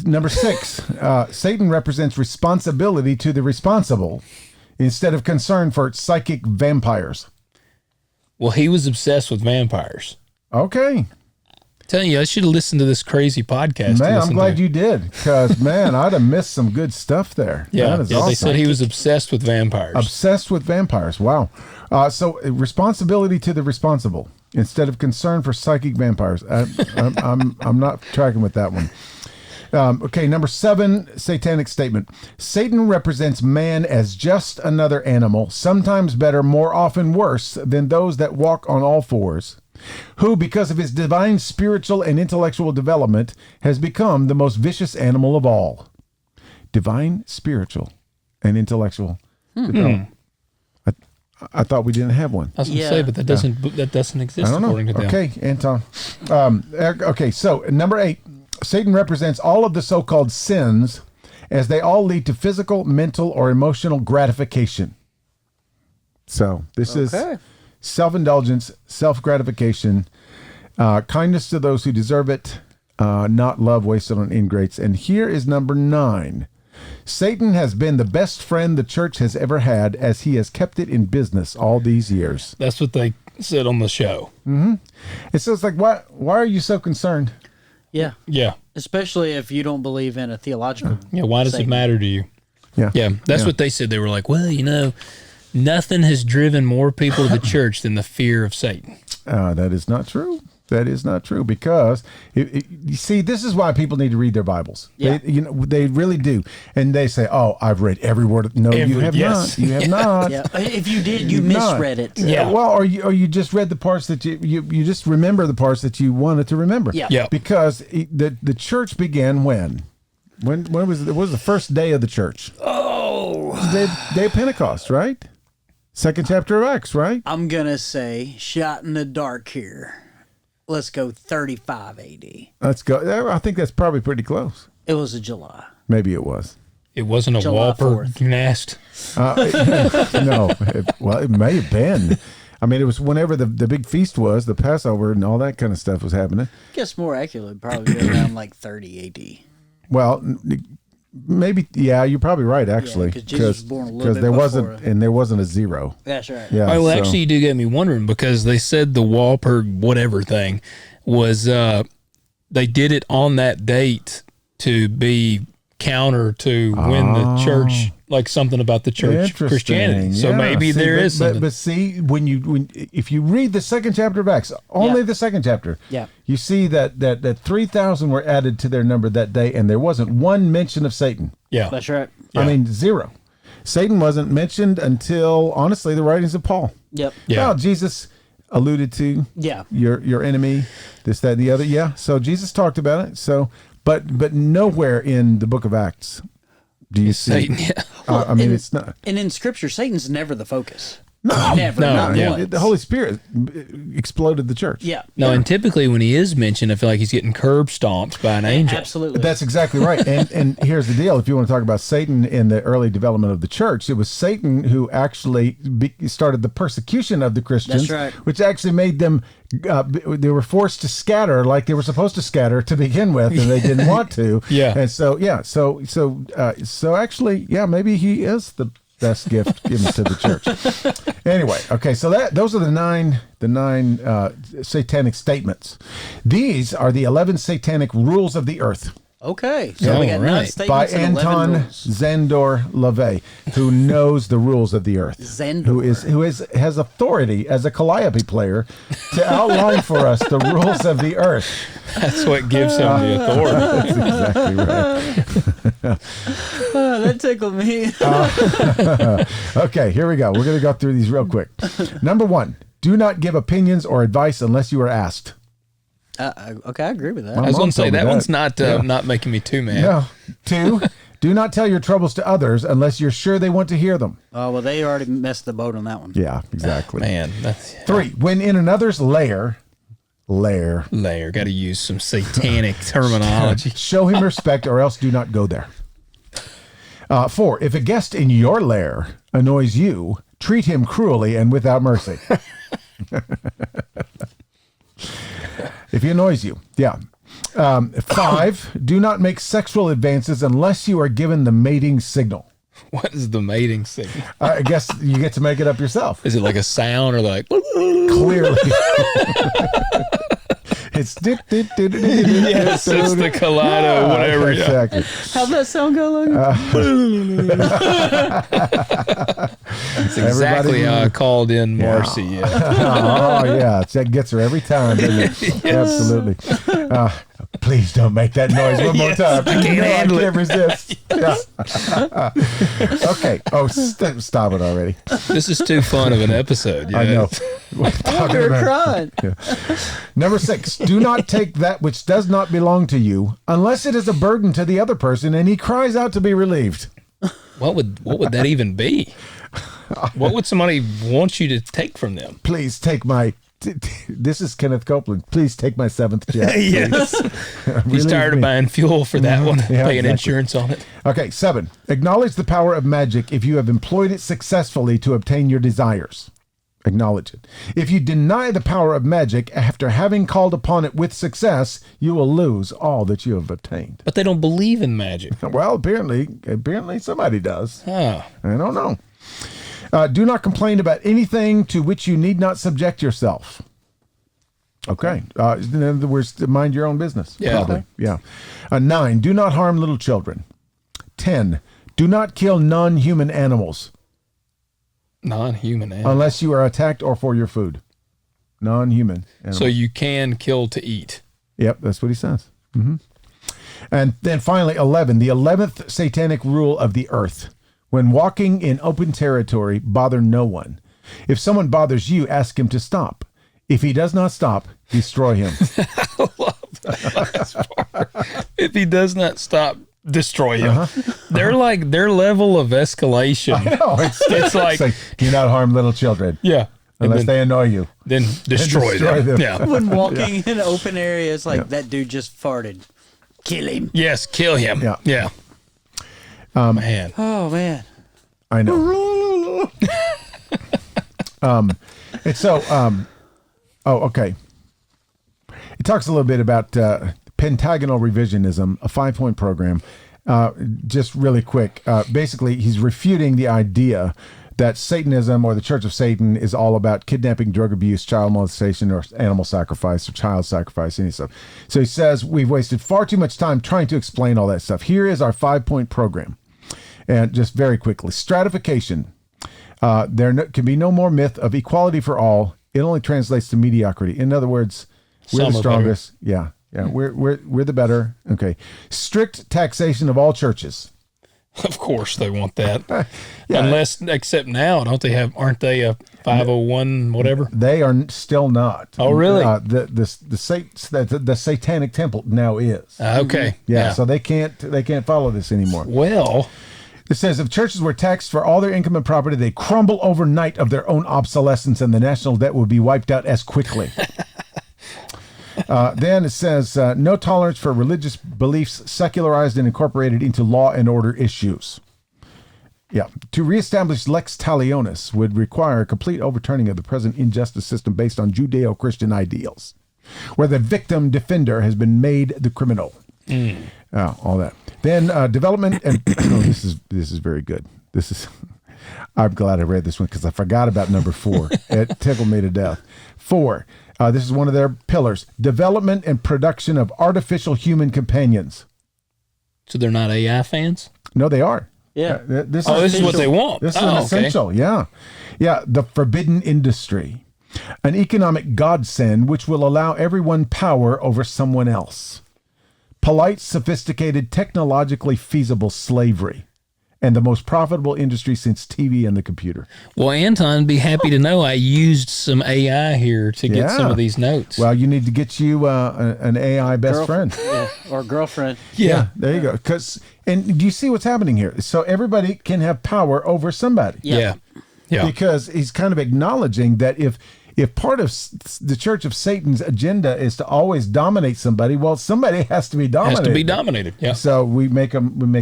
Number 6, Satan represents responsibility to the responsible instead of concern for psychic vampires. Well, he was obsessed with vampires. Okay. Telling you, I should have listened to this crazy podcast. Man, I'm glad you did because, man, I'd have missed some good stuff there. Yeah, that is awesome. They said he was obsessed with vampires. Obsessed with vampires. Wow. So responsibility to the responsible instead of concern for psychic vampires. I'm not tracking with that one. Okay, number 7, satanic statement. Satan represents man as just another animal, sometimes better, more often worse than those that walk on all fours, who, because of his divine spiritual and intellectual development, has become the most vicious animal of all. Divine, spiritual, and intellectual development. I thought we didn't have one. I was going to say, but that doesn't exist I don't know. according to them. Okay, Anton. Okay, so number 8, Satan represents all of the so-called sins as they all lead to physical, mental, or emotional gratification. So this is self-indulgence, self-gratification, kindness to those who deserve it, not love wasted on ingrates. And here is number 9. Satan has been the best friend the church has ever had as he has kept it in business all these years. That's what they said on the show. Mm-hmm. And so it's like, why are you so concerned? Yeah. Yeah. Especially if you don't believe in a theological. Yeah, why does it Satan. matter to you? Yeah. Yeah, that's what they said. They were like, well, nothing has driven more people to the church than the fear of Satan. That is not true. That is not true because you see, this is why people need to read their Bibles. Yeah. They really do, and they say, "Oh, I've read every word." No, you have not. You have not. Yeah. If you did, you You've not. misread it. Yeah. Well, or you just read the parts that you just remember the parts that you wanted to remember. Yeah. Yeah. Because the church began when? When was it? What was the first day of the church? Oh. Day of Pentecost, right? Second chapter of Acts, right? I'm gonna say shot in the dark here. Let's go 35 AD. Let's go. I think that's probably pretty close. It was a July. Maybe it was. It wasn't a July Whopper 4th. nest. No. It may have been. I mean, it was whenever the big feast was, the Passover and all that kind of stuff was happening. Guess more accurately, probably be around like 30 AD. Well, maybe, yeah, you're probably right, actually. 'cause Jesus was born a little bit there before. there wasn't a zero. That's right. Yeah. Oh, well, so- actually, you do get me wondering because they said the Wahlberg whatever thing was they did it on that date to be counter to when the church, like something about the church Interesting. Christianity. So Yeah. maybe See, there but, is something. But see, if you read the second chapter of Acts, only Yeah. the second chapter, Yeah. you see that 3,000 were added to their number that day, and there wasn't one mention of Satan. yeah. That's right. I mean, zero. Satan wasn't mentioned until, honestly, the writings of Paul. Yep. Yeah. Well, Jesus alluded to Yeah. your enemy, this, that, and the other. Yeah. So Jesus talked about it. So, but nowhere in the book of Acts do you see. Satan, yeah. I mean, it's not. And in Scripture, Satan's never the focus. No, Never. no, not yeah. once. The Holy Spirit exploded the church. Yeah. No, and typically when he is mentioned, I feel like he's getting curb stomped by an angel. Absolutely. That's exactly right. And here's the deal. If you want to talk about Satan in the early development of the church, it was Satan who actually started the persecution of the Christians, That's right. which actually made them, they were forced to scatter like they were supposed to scatter to begin with, and they didn't want to. Yeah. And so, yeah. So actually, yeah, maybe he is the best gift given to the church. Anyway, okay, so those are the nine satanic statements. These are the 11 satanic rules of the earth okay. So we got All 9 right. by statements and 11 Anton rules. Zandor LaVey, who knows the rules of the earth. Zandor. Who has authority as a calliope player to outline for us the rules of the earth. That's what gives him the authority. That's exactly right. That tickled me. Okay, here we go. We're going to go through these real quick. Number 1, do not give opinions or advice unless you are asked. Okay, I agree with that. I was Mom going to say told me that that. one's not making me too mad. No. 2, do not tell your troubles to others unless you're sure they want to hear them. Oh, well, they already messed the boat on that one. Yeah, exactly. Man, that's 3, when in another's lair, layer. Got to use some satanic terminology. show him respect or else do not go there. 4, if a guest in your lair annoys you, treat him cruelly and without mercy. If he annoys you, yeah. 5, do not make sexual advances unless you are given the mating signal. What is the mating signal? I guess you get to make it up yourself. Is it like a sound or like? Clearly. It's Yes, it's the Kaleido, whatever. Yeah. Exactly. How'd that sound go, Logan? It's exactly how I called in Marcy. Yeah. Oh yeah, that gets her every time, doesn't it? Absolutely. Please don't make that noise one more time. I can't handle I can't resist. Yeah. Okay. Oh, stop it already. This is too fun of an episode. You I know. We're Oh, talking you're about- crying. Number 6, do not take that which does not belong to you unless it is a burden to the other person and he cries out to be relieved. What would that even be? What would somebody want you to take from them? Please take my. This is Kenneth Copeland. Please take my 7th jet. Yes. He's Relieve tired of me. buying fuel for that one, Yeah, paying exactly. insurance on it. Okay, 7. Acknowledge the power of magic if you have employed it successfully to obtain your desires. Acknowledge it. If you deny the power of magic after having called upon it with success, you will lose all that you have obtained. But they don't believe in magic. Well, apparently somebody does. Oh. I don't know. Do not complain about anything to which you need not subject yourself. Okay. In other words, mind your own business. Yeah. Probably. Yeah. 9, do not harm little children. 10, do not kill non-human animals Non-human animal. unless you are attacked or for your food. Non-human animals. So you can kill to eat. Yep, that's what he says. And then finally, 11, the 11th satanic rule of the earth. When walking in open territory, bother no one. If someone bothers you, ask him to stop. If he does not stop, destroy him. I love that last part. If he does not stop, destroy him. They're like their level of escalation. I know. It's like, do not harm little children. yeah. Unless they annoy you. Then destroy them. Yeah. When walking in open areas, like that dude just farted. Kill him. Yes, kill him. Yeah. Yeah. Man. Oh, man. I know. And so, okay. It talks a little bit about pentagonal revisionism, a 5-point program. Just really quick. Basically, he's refuting the idea that Satanism or the Church of Satan is all about kidnapping, drug abuse, child molestation, or animal sacrifice, or child sacrifice, any stuff. So he says we've wasted far too much time trying to explain all that stuff. Here is our 5-point program. And just very quickly, stratification. Can be no more myth of equality for all. It only translates to mediocrity. In other words, we're the strongest. Yeah. We're the better. Okay. Strict taxation of all churches. Of course they want that. Except now, aren't they a 501 whatever? They are still not. Oh, really? The Satanic Temple now is. Okay. Yeah. So they can't follow this anymore. Well, it says if churches were taxed for all their income and property, they crumble overnight of their own obsolescence, and the national debt would be wiped out as quickly. Then it says no tolerance for religious beliefs secularized and incorporated into law and order issues. Yeah. To reestablish lex talionis would require a complete overturning of the present injustice system based on Judeo-Christian ideals, where the victim defender has been made the criminal. All that. Then development and this is very good. I'm glad I read this one because I forgot about number 4. It tickled me to death. 4. This is one of their pillars. Development and production of artificial human companions. so they're not AI fans? No, they are. Yeah. This This is what they want. This is an essential. Yeah. Yeah. The forbidden industry. An economic godsend which will allow everyone power over someone else. Polite, sophisticated, technologically feasible slavery. And the most profitable industry since TV and the computer. Well, Anton, be happy to know I used some AI here to get some of these notes. Well, you need to get you an AI best friend. Yeah, or girlfriend. Yeah, there you go. And do you see what's happening here? So everybody can have power over somebody. Yeah. Because he's kind of acknowledging that if part of the Church of Satan's agenda is to always dominate somebody, well, somebody has to be dominated. Has to be dominated. Yeah. So we make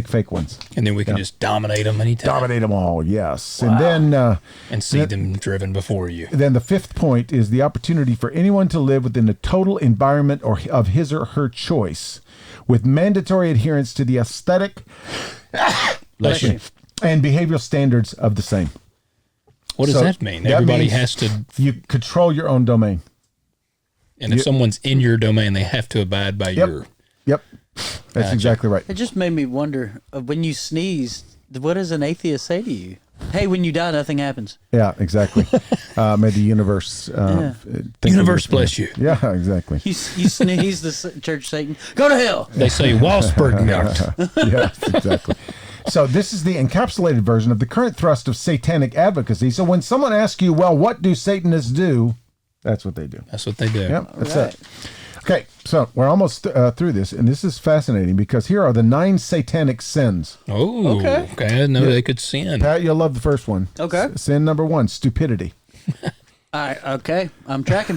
fake ones. And then we can just dominate them anytime. Dominate them all, yes. Wow. And then and see them driven before you. Then the 5th point is the opportunity for anyone to live within the total environment or of his or her choice, with mandatory adherence to the aesthetic and behavioral standards of the same. What does that mean? Everybody has to... You control your own domain. And if someone's in your domain, they have to abide by your... Yep. That's exactly right. It just made me wonder, when you sneeze, what does an atheist say to you? Hey, when you die, nothing happens. Yeah, exactly. May the universe... universe bless you. Yeah, exactly. You sneeze, the Church of Satan. Go to hell. They say, Walsberg. Yes, exactly. So this is the encapsulated version of the current thrust of satanic advocacy. So when someone asks you, well, what do Satanists do? That's what they do. That's what they do. Yep, that's it. Okay, so we're almost through this, and this is fascinating because here are the 9 satanic sins. Oh, okay. I didn't know they could sin. Pat, you'll love the first one. Okay. Sin number 1, stupidity. All right, okay, I'm tracking.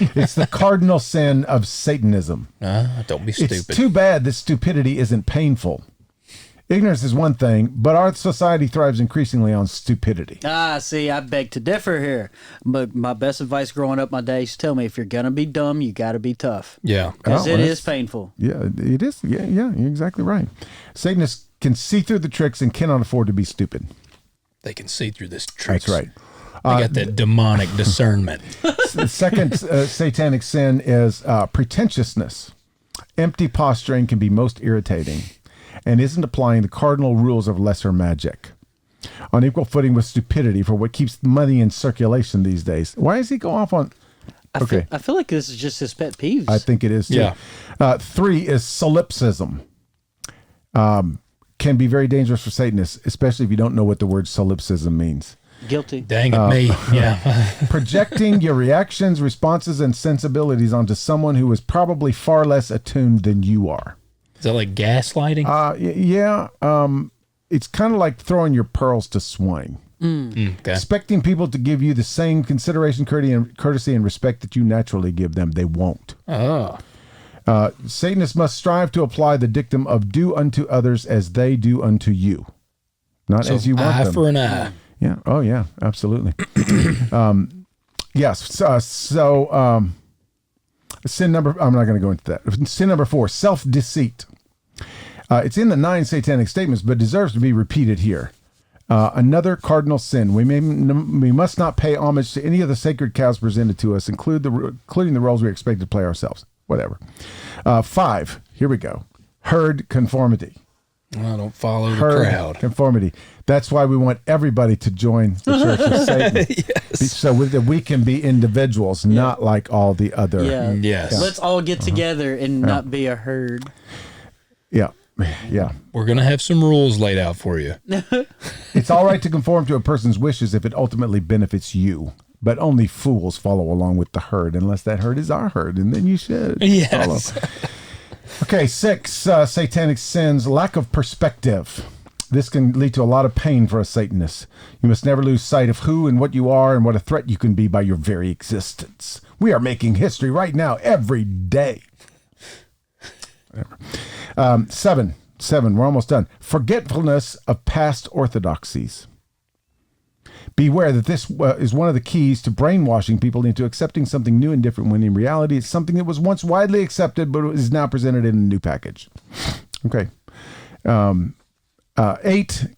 It's the cardinal sin of Satanism. Don't be stupid. It's too bad that stupidity isn't painful. Ignorance is one thing, but our society thrives increasingly on stupidity. See, I beg to differ here. But my best advice growing up my days, tell me, if you're going to be dumb, you got to be tough. Yeah. Because it is painful. Yeah, it is. Yeah, you're exactly right. Satanists can see through the tricks and cannot afford to be stupid. They can see through this trick. That's right. I got that demonic discernment. The second satanic sin is pretentiousness. Empty posturing can be most irritating and isn't applying the cardinal rules of lesser magic. On equal footing with stupidity for what keeps money in circulation these days. Why does he go off on... Okay. I feel like this is just his pet peeves. I think it is, too. Yeah. 3 is solipsism. Can be very dangerous for Satanists, especially if you don't know what the word solipsism means. Guilty. Dang it, me. Yeah. Projecting your reactions, responses, and sensibilities onto someone who is probably far less attuned than you are. Is that like gaslighting? It's kind of like throwing your pearls to swine. Okay. Expecting people to give you the same consideration, courtesy, and respect that you naturally give them. They won't. Oh. Satanists must strive to apply the dictum of do unto others as they do unto you. Not So as you want eye them. for an eye. Yeah. Oh, yeah. Absolutely. Yes. Sin number... I'm not going to go into that. Sin number 4, self-deceit. It's in the 9 satanic statements, but deserves to be repeated here. Another cardinal sin. We must not pay homage to any of the sacred cows presented to us, including the roles we expect to play ourselves. Whatever. 5. Here we go. Herd conformity. I don't follow the Herd crowd. conformity. That's why we want everybody to join the Church of Satan. Yes. So that we can be individuals, not like all the other. Yeah. Yes. Let's all get together and not be a herd. Yeah. Yeah. We're going to have some rules laid out for you. It's all right to conform to a person's wishes if it ultimately benefits you. But only fools follow along with the herd, unless that herd is our herd, and then you should Yes. follow. Okay, 6 satanic sins. Lack of perspective. This can lead to a lot of pain for a Satanist. You must never lose sight of who and what you are and what a threat you can be by your very existence. We are making history right now, every day. 7, we're almost done. Forgetfulness of past orthodoxies. Beware that this is one of the keys to brainwashing people into accepting something new and different when in reality it's something that was once widely accepted but is now presented in a new package. Okay. 8,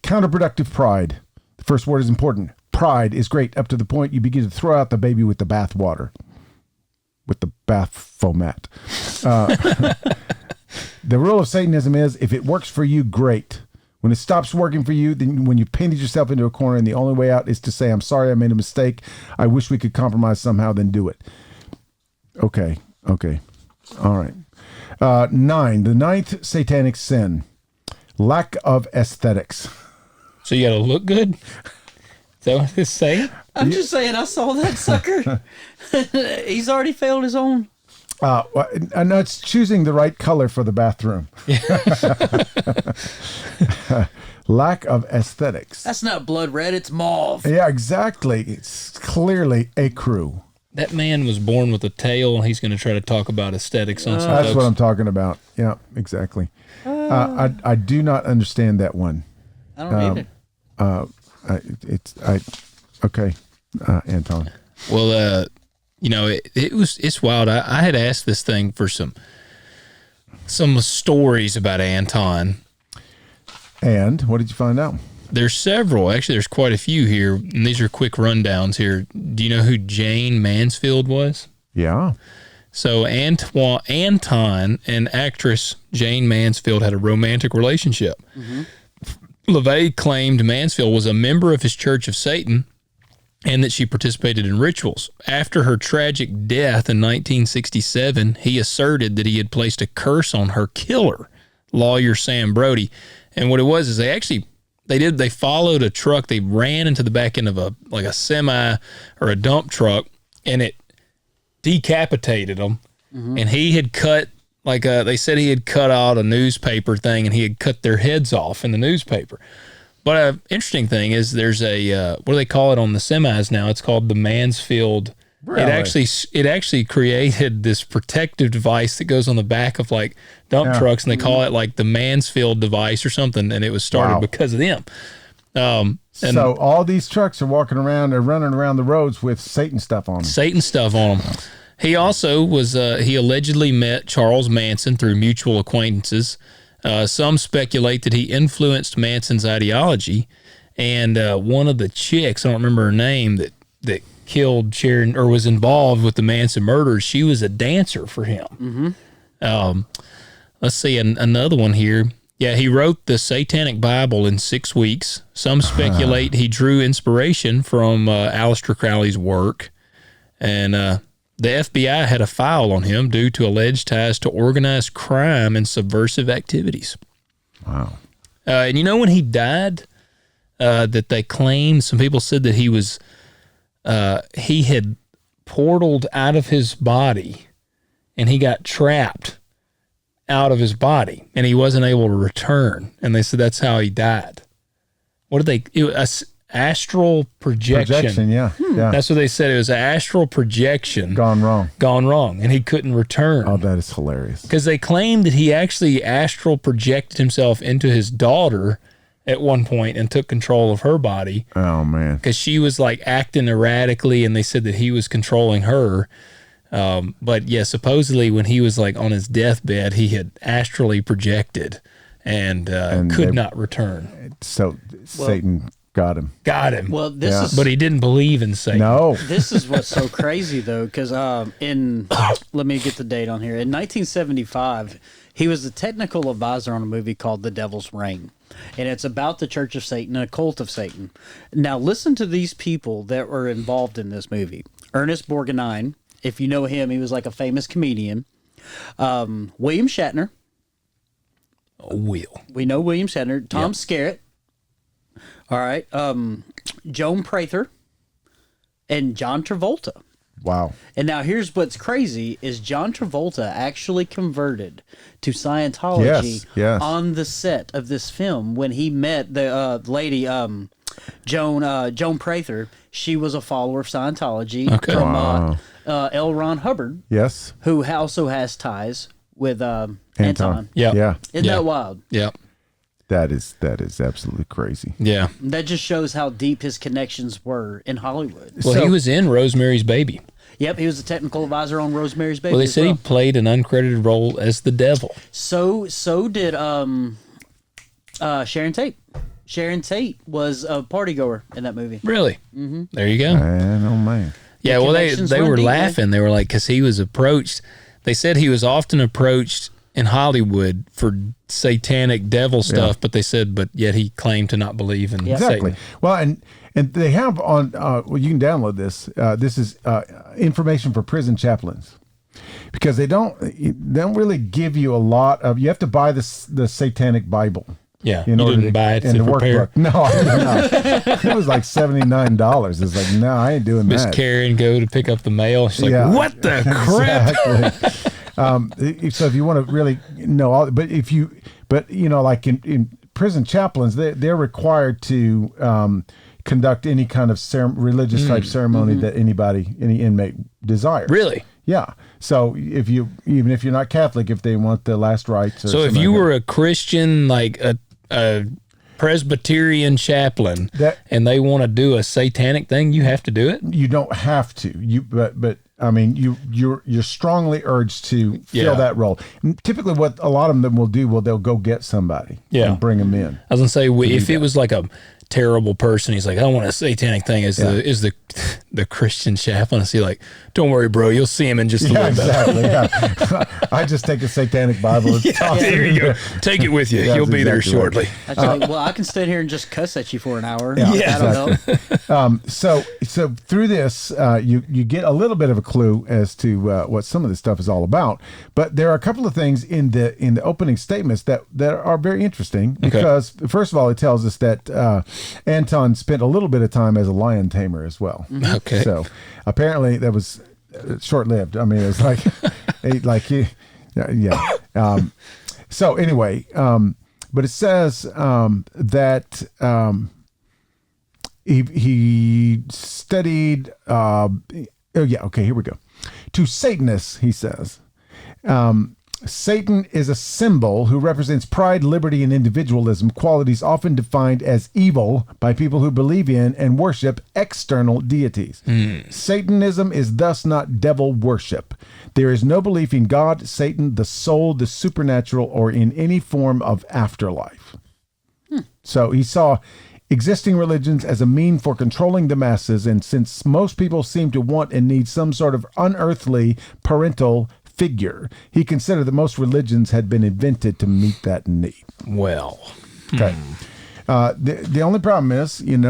counterproductive pride. The first word is important. Pride is great up to the point you begin to throw out the baby with the bath water. With the bath fomat. The rule of Satanism is if it works for you, great. When it stops working for you, then when you've painted yourself into a corner and the only way out is to say, I'm sorry, I made a mistake. I wish we could compromise somehow, then do it. Okay. All right. 9, the 9th satanic sin. Lack of aesthetics. So you got to look good? Is that what it's saying? I'm just saying, I saw that sucker. He's already failed his own. No, it's choosing the right color for the bathroom. Lack of aesthetics. That's not blood red, it's mauve. Yeah, exactly. It's clearly a crew. That man was born with a tail, and he's going to try to talk about aesthetics on some That's folks. what I'm talking about. Yeah, exactly. I do not understand that one. I don't either. Okay, Anton. Well, it's wild. I had asked this thing for some stories about Anton. And what did you find out? There's several. Actually, there's quite a few here, and these are quick rundowns here. Do you know who Jane Mansfield was? Yeah. So Anton and actress Jane Mansfield had a romantic relationship. Mm-hmm. LaVey claimed Mansfield was a member of his Church of Satan and that she participated in rituals. After her tragic death in 1967, he asserted that he had placed a curse on her killer, lawyer Sam Brody. And what it was is they followed a truck. They ran into the back end of a semi or a dump truck, and it decapitated them. Mm-hmm. And he had cut, they said he had cut out a newspaper thing, and he had cut their heads off in the newspaper. But an interesting thing is there's a, what do they call it on the semis now? It's called the Mansfield. Really? It actually created this protective device that goes on the back of dump trucks, and they call it the Mansfield device or something, and it was started because of them. So all these trucks are running around the roads with Satan stuff on them. He also was, he allegedly met Charles Manson through mutual acquaintances. Some speculate that he influenced Manson's ideology, and one of the chicks, I don't remember her name, that killed Sharon or was involved with the Manson murders, she was a dancer for him. Let's see another one here. Yeah, he wrote the Satanic Bible in 6 weeks. Some speculate he drew inspiration from Aleister Crowley's work. And the FBI had a file on him due to alleged ties to organized crime and subversive activities. Wow. And you know when he died, that they claimed, some people said that he had portaled out of his body and he got trapped out of his body and he wasn't able to return. And they said that's how he died. What did astral projection. Yeah. That's what they said. It was an astral projection. Gone wrong. And he couldn't return. Oh, that is hilarious. Because they claimed that he actually astral projected himself into his daughter at one point and took control of her body. Oh, man. Because she was like acting erratically and they said that he was controlling her. But yeah, supposedly when he was like on his deathbed, he had astrally projected and could not return. So Satan got him. Well, this is, but he didn't believe in Satan. No. This is what's so crazy though, because let me get the date on here. In 1975, he was the technical advisor on a movie called The Devil's Reign, and it's about the Church of Satan and a cult of Satan. Now, listen to these people that were involved in this movie: Ernest Borgnine. If you know him, he was like a famous comedian. William Shatner. We know William Shatner. Tom Skerritt. All right. Joan Prather. And John Travolta. Wow. And now here's what's crazy is John Travolta actually converted to Scientology on the set of this film when he met the lady Joan Prather. She was a follower of Scientology from L. Ron Hubbard. Yes. Who also has ties with Anton. Yeah. Isn't that wild? Yeah. That is absolutely crazy. Yeah. That just shows how deep his connections were in Hollywood. Well, he was in Rosemary's Baby. Yep, he was a technical advisor on Rosemary's Baby. Well, they said he played an uncredited role as the devil. So did Sharon Tate. Sharon Tate was a party goer in that movie. Really? Mm-hmm. There you go. Man, oh man. Yeah, well, they were laughing. They were like, because he was approached. They said he was often approached in Hollywood for satanic devil stuff, but they said, but yet he claimed to not believe in exactly. Satan. Well, and they have on. Well, you can download this. This is information for prison chaplains, because they don't really give you a lot of. You have to buy the Satanic Bible. Yeah, you didn't buy it in the workbook. No, I did not. It was like $79. It's like, no, I ain't doing Miss that. Karen go to pick up the mail. She's like, what the crap? Exactly. So if you want to really know all, but like in prison chaplains, they're required to conduct any kind of religious type ceremony that any inmate desires. Really? Yeah. So even if you're not Catholic, if they want the last rites. So if you were a Christian, like a Presbyterian chaplain, and they want to do a satanic thing, you have to do it. You don't have to. But I mean, you're strongly urged to fill that role. And typically, what a lot of them will do, they'll go get somebody and bring them in. I was gonna say, if it was like a terrible person, he's like, I want a satanic thing. Is the Christian chaplain? Is he like, don't worry, bro, you'll see him in just a little bit. Exactly. I just take a Satanic Bible. And here you go. Take it with you. You'll be there shortly. Well, I can stand here and just cuss at you for an hour. That'll help. So through this, you get a little bit of a clue as to what some of this stuff is all about. But there are a couple of things in the opening statements that are very interesting, because first of all, it tells us that Anton spent a little bit of time as a lion tamer as well. Okay. So apparently that was short-lived. I mean, it was so anyway, but it says that he studied. Here we go. To Satanists, he says, Satan is a symbol who represents pride, liberty, and individualism, qualities often defined as evil by people who believe in and worship external deities. Satanism is thus not devil worship. There is no belief in God, Satan, the soul, the supernatural, or in any form of afterlife. So he saw existing religions as a mean for controlling the masses, and since most people seem to want and need some sort of unearthly parental figure, he considered that most religions had been invented to meet that need. Well, Okay. The only problem is, in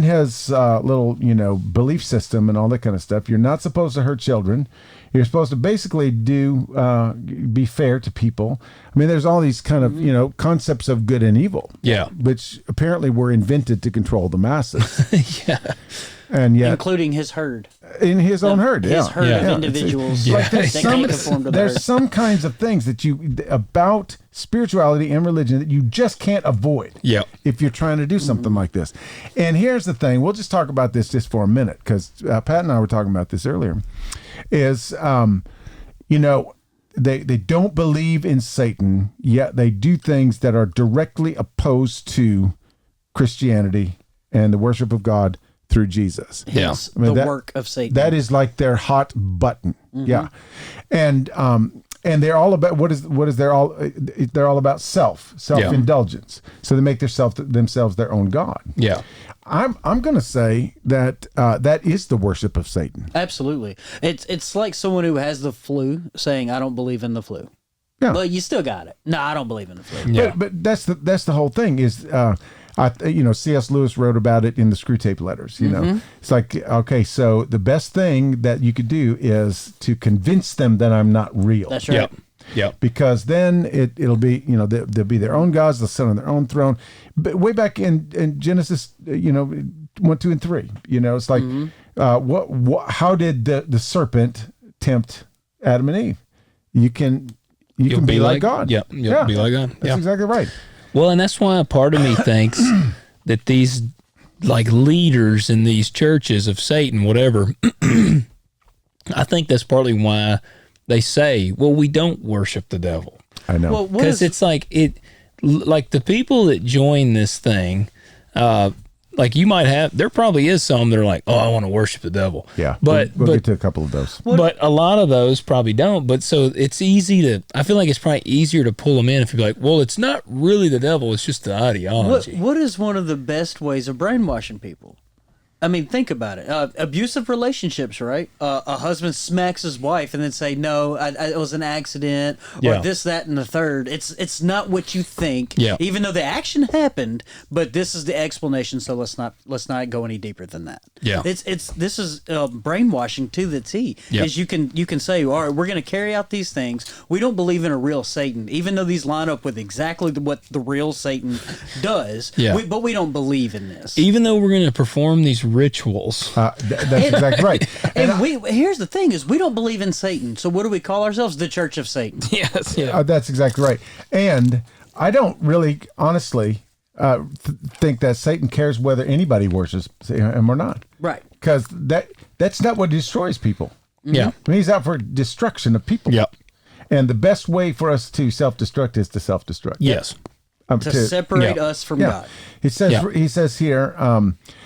his little, belief system and all that kind of stuff, you're not supposed to hurt children. You're supposed to basically be fair to people. I mean, there's all these kind of, concepts of good and evil. Yeah. Which apparently were invented to control the masses. yeah. And yet, including his herd. in his own herd, His herd Yeah. of individuals Like that can't conform to the there's herd. some kinds of things that about spirituality and religion that you just can't avoid Yeah. if you're trying to do something like this. And here's the thing, we'll just talk about this just for a minute, because Pat and I were talking about this earlier, is, they don't believe in Satan, yet they do things that are directly opposed to Christianity and the worship of God through Jesus. Yeah. Hence I mean, the work of Satan. That is like their hot button. Yeah. And they're all about they're all about self-indulgence. So they make themselves their own God. Yeah. I'm going to say that that is the worship of Satan. Absolutely. It's like someone who has the flu saying, I don't believe in the flu. Yeah. But you still got it. No, I don't believe in the flu. Yeah. But that's the whole thing is, C.S. Lewis wrote about it in the Screw Tape Letters. It's like, okay, so the best thing that you could do is to convince them that I'm not real. That's right. Yep. Yep. Because then it'll be, they'll be their own gods, they'll sit on their own throne. But way back in Genesis, 1, 2, and 3, it's like, how did the serpent tempt Adam and Eve? You can be like God. Yep. You'll be like God. That's exactly right. Well, and that's why a part of me thinks that these like leaders in these churches of Satan, whatever, I think that's partly why they say, well, we don't worship the devil. I know. Well, Because it's like the people that join this thing, like you might have, there probably is some that are like, oh, I want to worship the devil. Yeah. But we'll get to a couple of those. But a lot of those probably don't. But so it's easy to, I feel like it's probably easier to pull them in if you're like, well, it's not really the devil, it's just the ideology. What is one of the best ways of brainwashing people? I mean, think about it. Abusive relationships, right? A husband smacks his wife and then say, "No, it was an accident," or Yeah. this, that, and the third. It's not what you think. Yeah. Even though the action happened, but this is the explanation. So let's not go any deeper than that. Yeah. This is brainwashing to the T. Yeah. Is you can say, all right, we're going to carry out these things. We don't believe in a real Satan, even though these line up with exactly what the real Satan does. Yeah. But we don't believe in this. Even though we're going to perform these rituals. That's exactly right. And here's the thing is we don't believe in Satan. So what do we call ourselves? The Church of Satan. Yes. Yeah. That's exactly right. And I don't really, honestly, think that Satan cares whether anybody worships him or not. Right. Because that's not what destroys people. Yeah. I mean, he's out for destruction of people. Yep. And the best way for us to self-destruct is to self-destruct. Yes. To separate yeah. us from Yeah. God. He says here,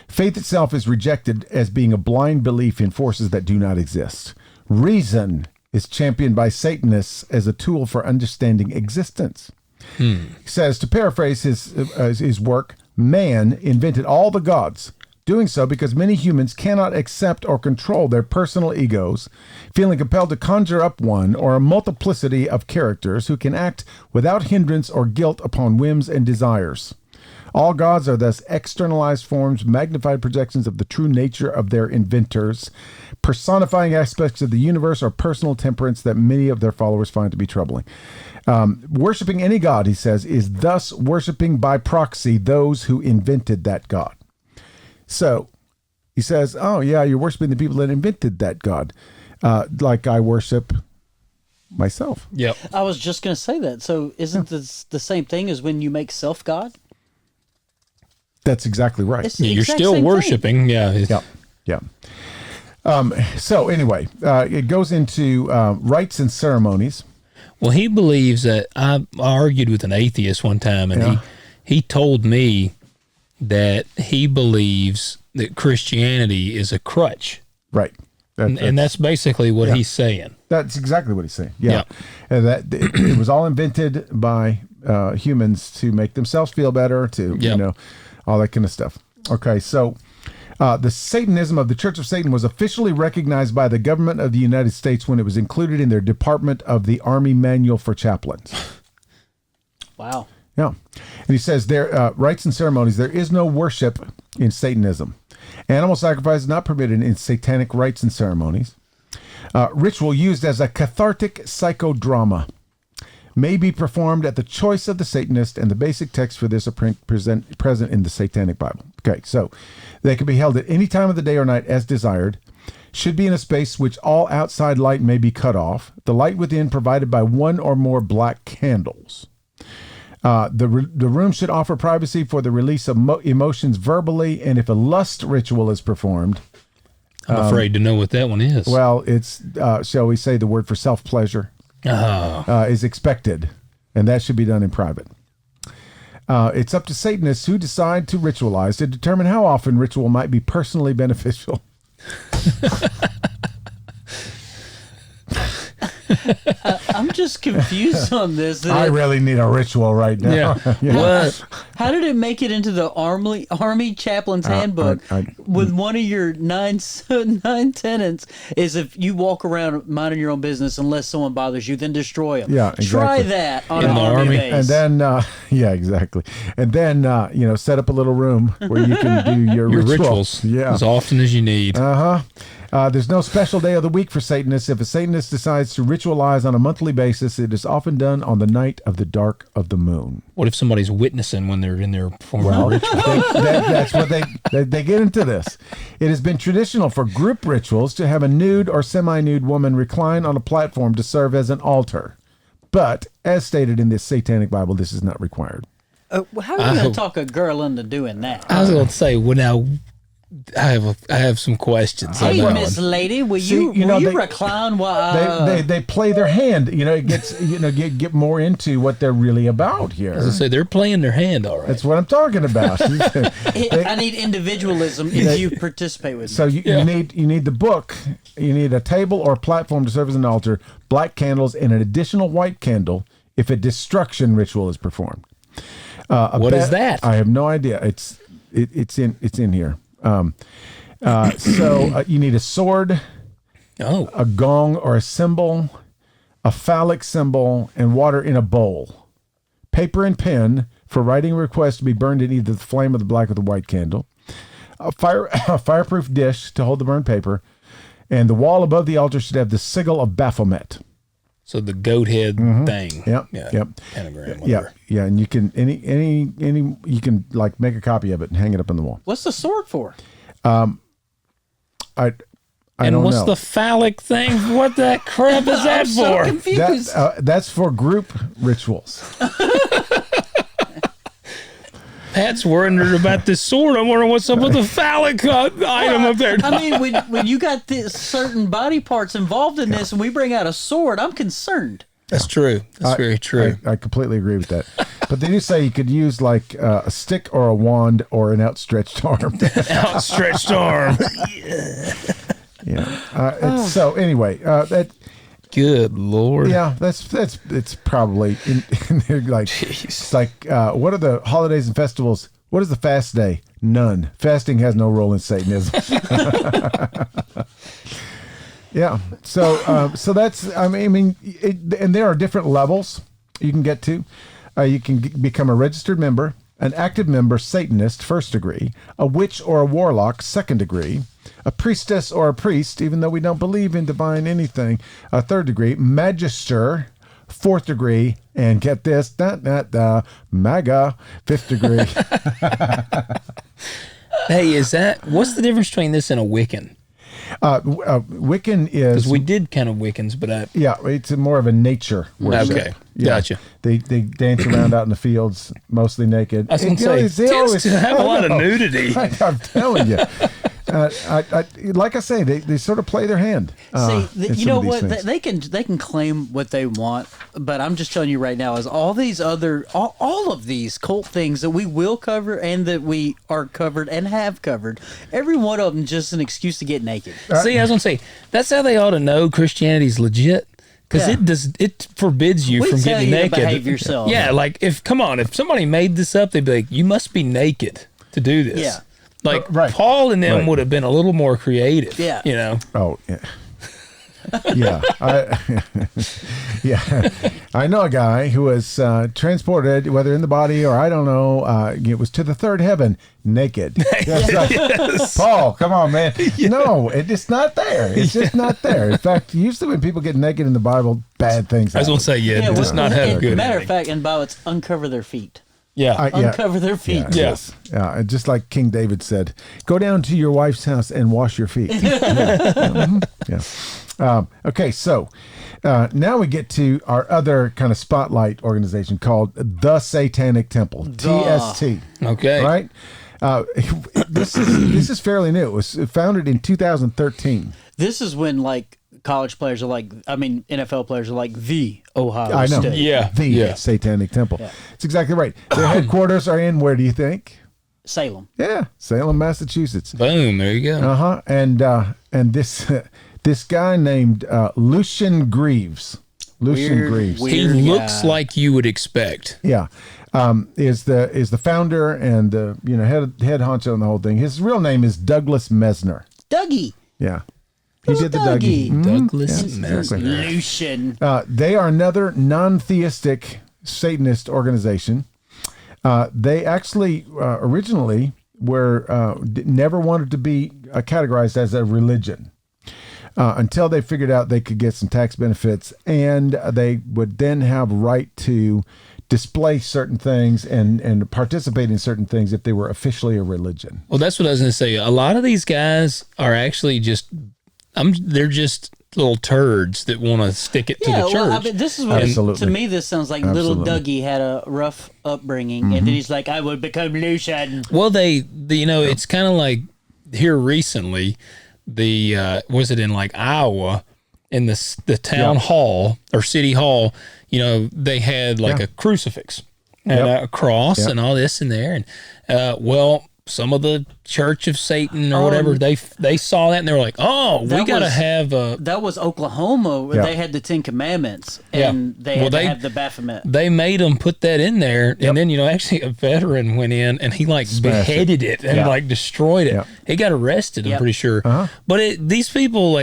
faith itself is rejected as being a blind belief in forces that do not exist. Reason is championed by Satanists as a tool for understanding existence. He says, to paraphrase his work, man invented all the gods, doing so because many humans cannot accept or control their personal egos, feeling compelled to conjure up one or a multiplicity of characters who can act without hindrance or guilt upon whims and desires. All gods are thus externalized forms, magnified projections of the true nature of their inventors, personifying aspects of the universe or personal temperance that many of their followers find to be troubling. Worshipping any god, he says, is thus worshipping by proxy those who invented that god. So he says, oh, yeah, you're worshiping the people that invented that god, like I worship myself. Yep. I was just going to say that. So isn't this the same thing as when you make self-God? That's exactly right. It's the You're exact still same thing. worshiping. Yeah. Yeah. So anyway, it goes into rites and ceremonies. Well, he believes that I argued with an atheist one time, and he told me that he believes that Christianity is a crutch. Right. And that's basically what he's saying. That's exactly what he's saying. Yeah. And that it was all invented by humans to make themselves feel better, to all that kind of stuff. Okay, so the Satanism of the Church of Satan was officially recognized by the government of the United States when it was included in their Department of the Army Manual for Chaplains. Wow. Yeah. And he says there, rites and ceremonies, there is no worship in Satanism. Animal sacrifice is not permitted in satanic rites and ceremonies. Ritual used as a cathartic psychodrama may be performed at the choice of the Satanist, and the basic text for this are present in the Satanic Bible. Okay, so they can be held at any time of the day or night as desired. Should be in a space which all outside light may be cut off. The light within provided by one or more black candles. The room should offer privacy for the release of emotions verbally, and if a lust ritual is performed... I'm afraid to know what that one is. Well, it's, shall we say, the word for self-pleasure is expected, and that should be done in private. It's up to Satanists who decide to ritualize to determine how often ritual might be personally beneficial. I'm just confused on this. I really need a ritual right now. Yeah. How did it make it into the Army Chaplain's Handbook with one of your nine tenets is if you walk around minding your own business unless someone bothers you, then destroy them. Yeah, exactly. Try that on In an the Army Army. base. And then, exactly. And then, set up a little room where you can do your rituals as often as you need. There's no special day of the week for Satanists. If a Satanist decides to ritualize on a monthly basis, it is often done on the night of the dark of the moon. What if somebody's witnessing when they're in there performing a ritual? That's what they get into this. It has been traditional for group rituals to have a nude or semi-nude woman recline on a platform to serve as an altar. But, as stated in this Satanic Bible, this is not required. How are you going to talk a girl into doing that? I was going to say, well, now, I have some questions. Hey, Miss Lady, will you recline while they play their hand? It gets get more into what they're really about here. As I say, they're playing their hand, all right. That's what I'm talking about. I need individualism if you participate with me. So you need the book. You need a table or a platform to serve as an altar, black candles, and an additional white candle if a destruction ritual is performed. What is that? I have no idea. It's in here. So you need a sword, a gong or a cymbal, a phallic symbol, and water in a bowl. Paper and pen for writing requests to be burned in either the flame of the black or the white candle. A fireproof dish to hold the burned paper, and the wall above the altar should have the sigil of Baphomet. So the goat head thing. Yep. Pentagram, whatever. Yeah, and you can you can like make a copy of it and hang it up on the wall. What's the sword for? I don't what's know. the phallic thing? What that crap is that for? So confused. That's for group rituals. Pat's wondering about this sword. I'm wondering what's up with the phallic item up there. I mean, when you got this certain body parts involved in this and we bring out a sword, I'm concerned. That's true. That's very true. I completely agree with that. But they do say you could use like a stick or a wand or an outstretched arm. Outstretched arm. Yeah. So anyway, that. Good Lord. Yeah, it's probably in there. Like, it's like, what are the holidays and festivals? What is the fast day? None. Fasting has no role in Satanism. Yeah. So that's. And there are different levels you can get to. You can become a registered member, an active member, Satanist, 1st degree, a witch or a warlock, 2nd degree, a priestess or a priest, even though we don't believe in divine anything, 3rd degree, magister, 4th degree, and get this, MAGA, 5th degree. Hey, what's the difference between this and a Wiccan? Wiccan is... Because we did kind of Wiccans, but Yeah, it's more of a nature worship. Okay, yeah. gotcha. They dance around out in the fields, mostly naked. I was going to say, it tends to have a lot of nudity. I'm telling you. Like I say, they sort of play their hand. You know what? They can claim what they want, but I'm just telling you right now, is all these other, all of these cult things that we will cover and that we are covered and have covered, every one of them just an excuse to get naked. See, I was going to say, that's how they ought to know Christianity's legit. because it forbids you We from tell getting you to naked. behave yourself. Yeah, like if somebody made this up, they'd be like, you must be naked to do this. Yeah. Like Right. Paul and them Right. would have been a little more creative. Yeah. You know. Oh, yeah. Yeah. Yeah. I know a guy who was transported, whether in the body or I don't know, it was to the third heaven, naked. That's like, Paul, come on, man. No, it's not there. It's just not there. In fact, usually when people get naked in the Bible, bad things I was happen. going to say, it does not have a good Matter ending. of fact, in the Bible, it's uncover their feet. Yeah. Uncover their feet. Yes. Yeah, just like King David said, go down to your wife's house and wash your feet. Yeah. Okay, so now we get to our other kind of spotlight organization called the Satanic Temple, TST. Okay. Right? This is fairly new. It was founded in 2013. This is when like college players are like, NFL players are like the Ohio I know. State. Yeah. The Satanic Temple. It's exactly right. Their headquarters are in, where do you think? Salem. Yeah, Salem, Massachusetts. Boom. There you go. Uh-huh. And this this guy named Lucian Greaves. Weird. He looks guy. like you would expect. Yeah. Is the founder and the head honcho on the whole thing. His real name is Douglas Mesner. Dougie. Yeah. He Little did the Dougie. Dougie. Douglas Yeah, Mesner. exactly. Lucian. They are another non-theistic Satanist organization. They actually originally were never wanted to be categorized as a religion until they figured out they could get some tax benefits, and they would then have right to display certain things and participate in certain things if they were officially a religion. Well, that's what I was going to say. A lot of these guys are actually they're just little turds that want to stick it to the church. Well, this is what Absolutely. to me this sounds like little Dougie had a rough upbringing, and then he's like, I would become Lucian. Well, it's kind of like here recently, was it in like Iowa, in the town hall or city hall, they had like a crucifix and a cross and all this in there. And, some of the Church of Satan or whatever, they saw that and they were like, oh, we got to have a... That was Oklahoma where they had the 10 Commandments and they had to have the Baphomet. They made them put that in there, and then actually a veteran went in and he beheaded it and like destroyed it. He got arrested, I'm pretty sure. But these people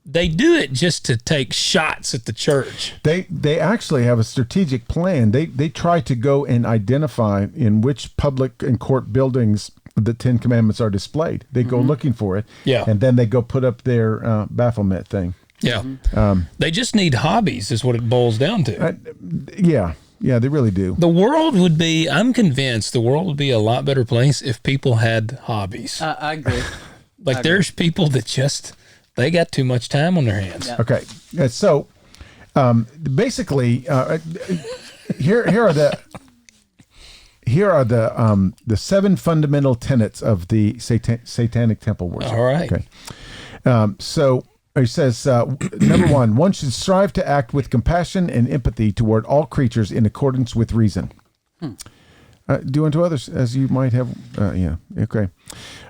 they do it just to take shots at the church. They actually have a strategic plan. They try to go and identify in which public and court buildings the 10 Commandments are displayed. They go looking for it, and then they go put up their Baphomet thing. Yeah. They just need hobbies is what it boils down to. Yeah, they really do. The world I'm convinced the world would be a lot better place if people had hobbies. I agree. There's people that they got too much time on their hands. Yeah. Okay, so basically, here are the 7 fundamental tenets of the Satanic Temple worship. All right. Okay. So he says, number one should strive to act with compassion and empathy toward all creatures in accordance with reason. Do unto others as you might have. Okay.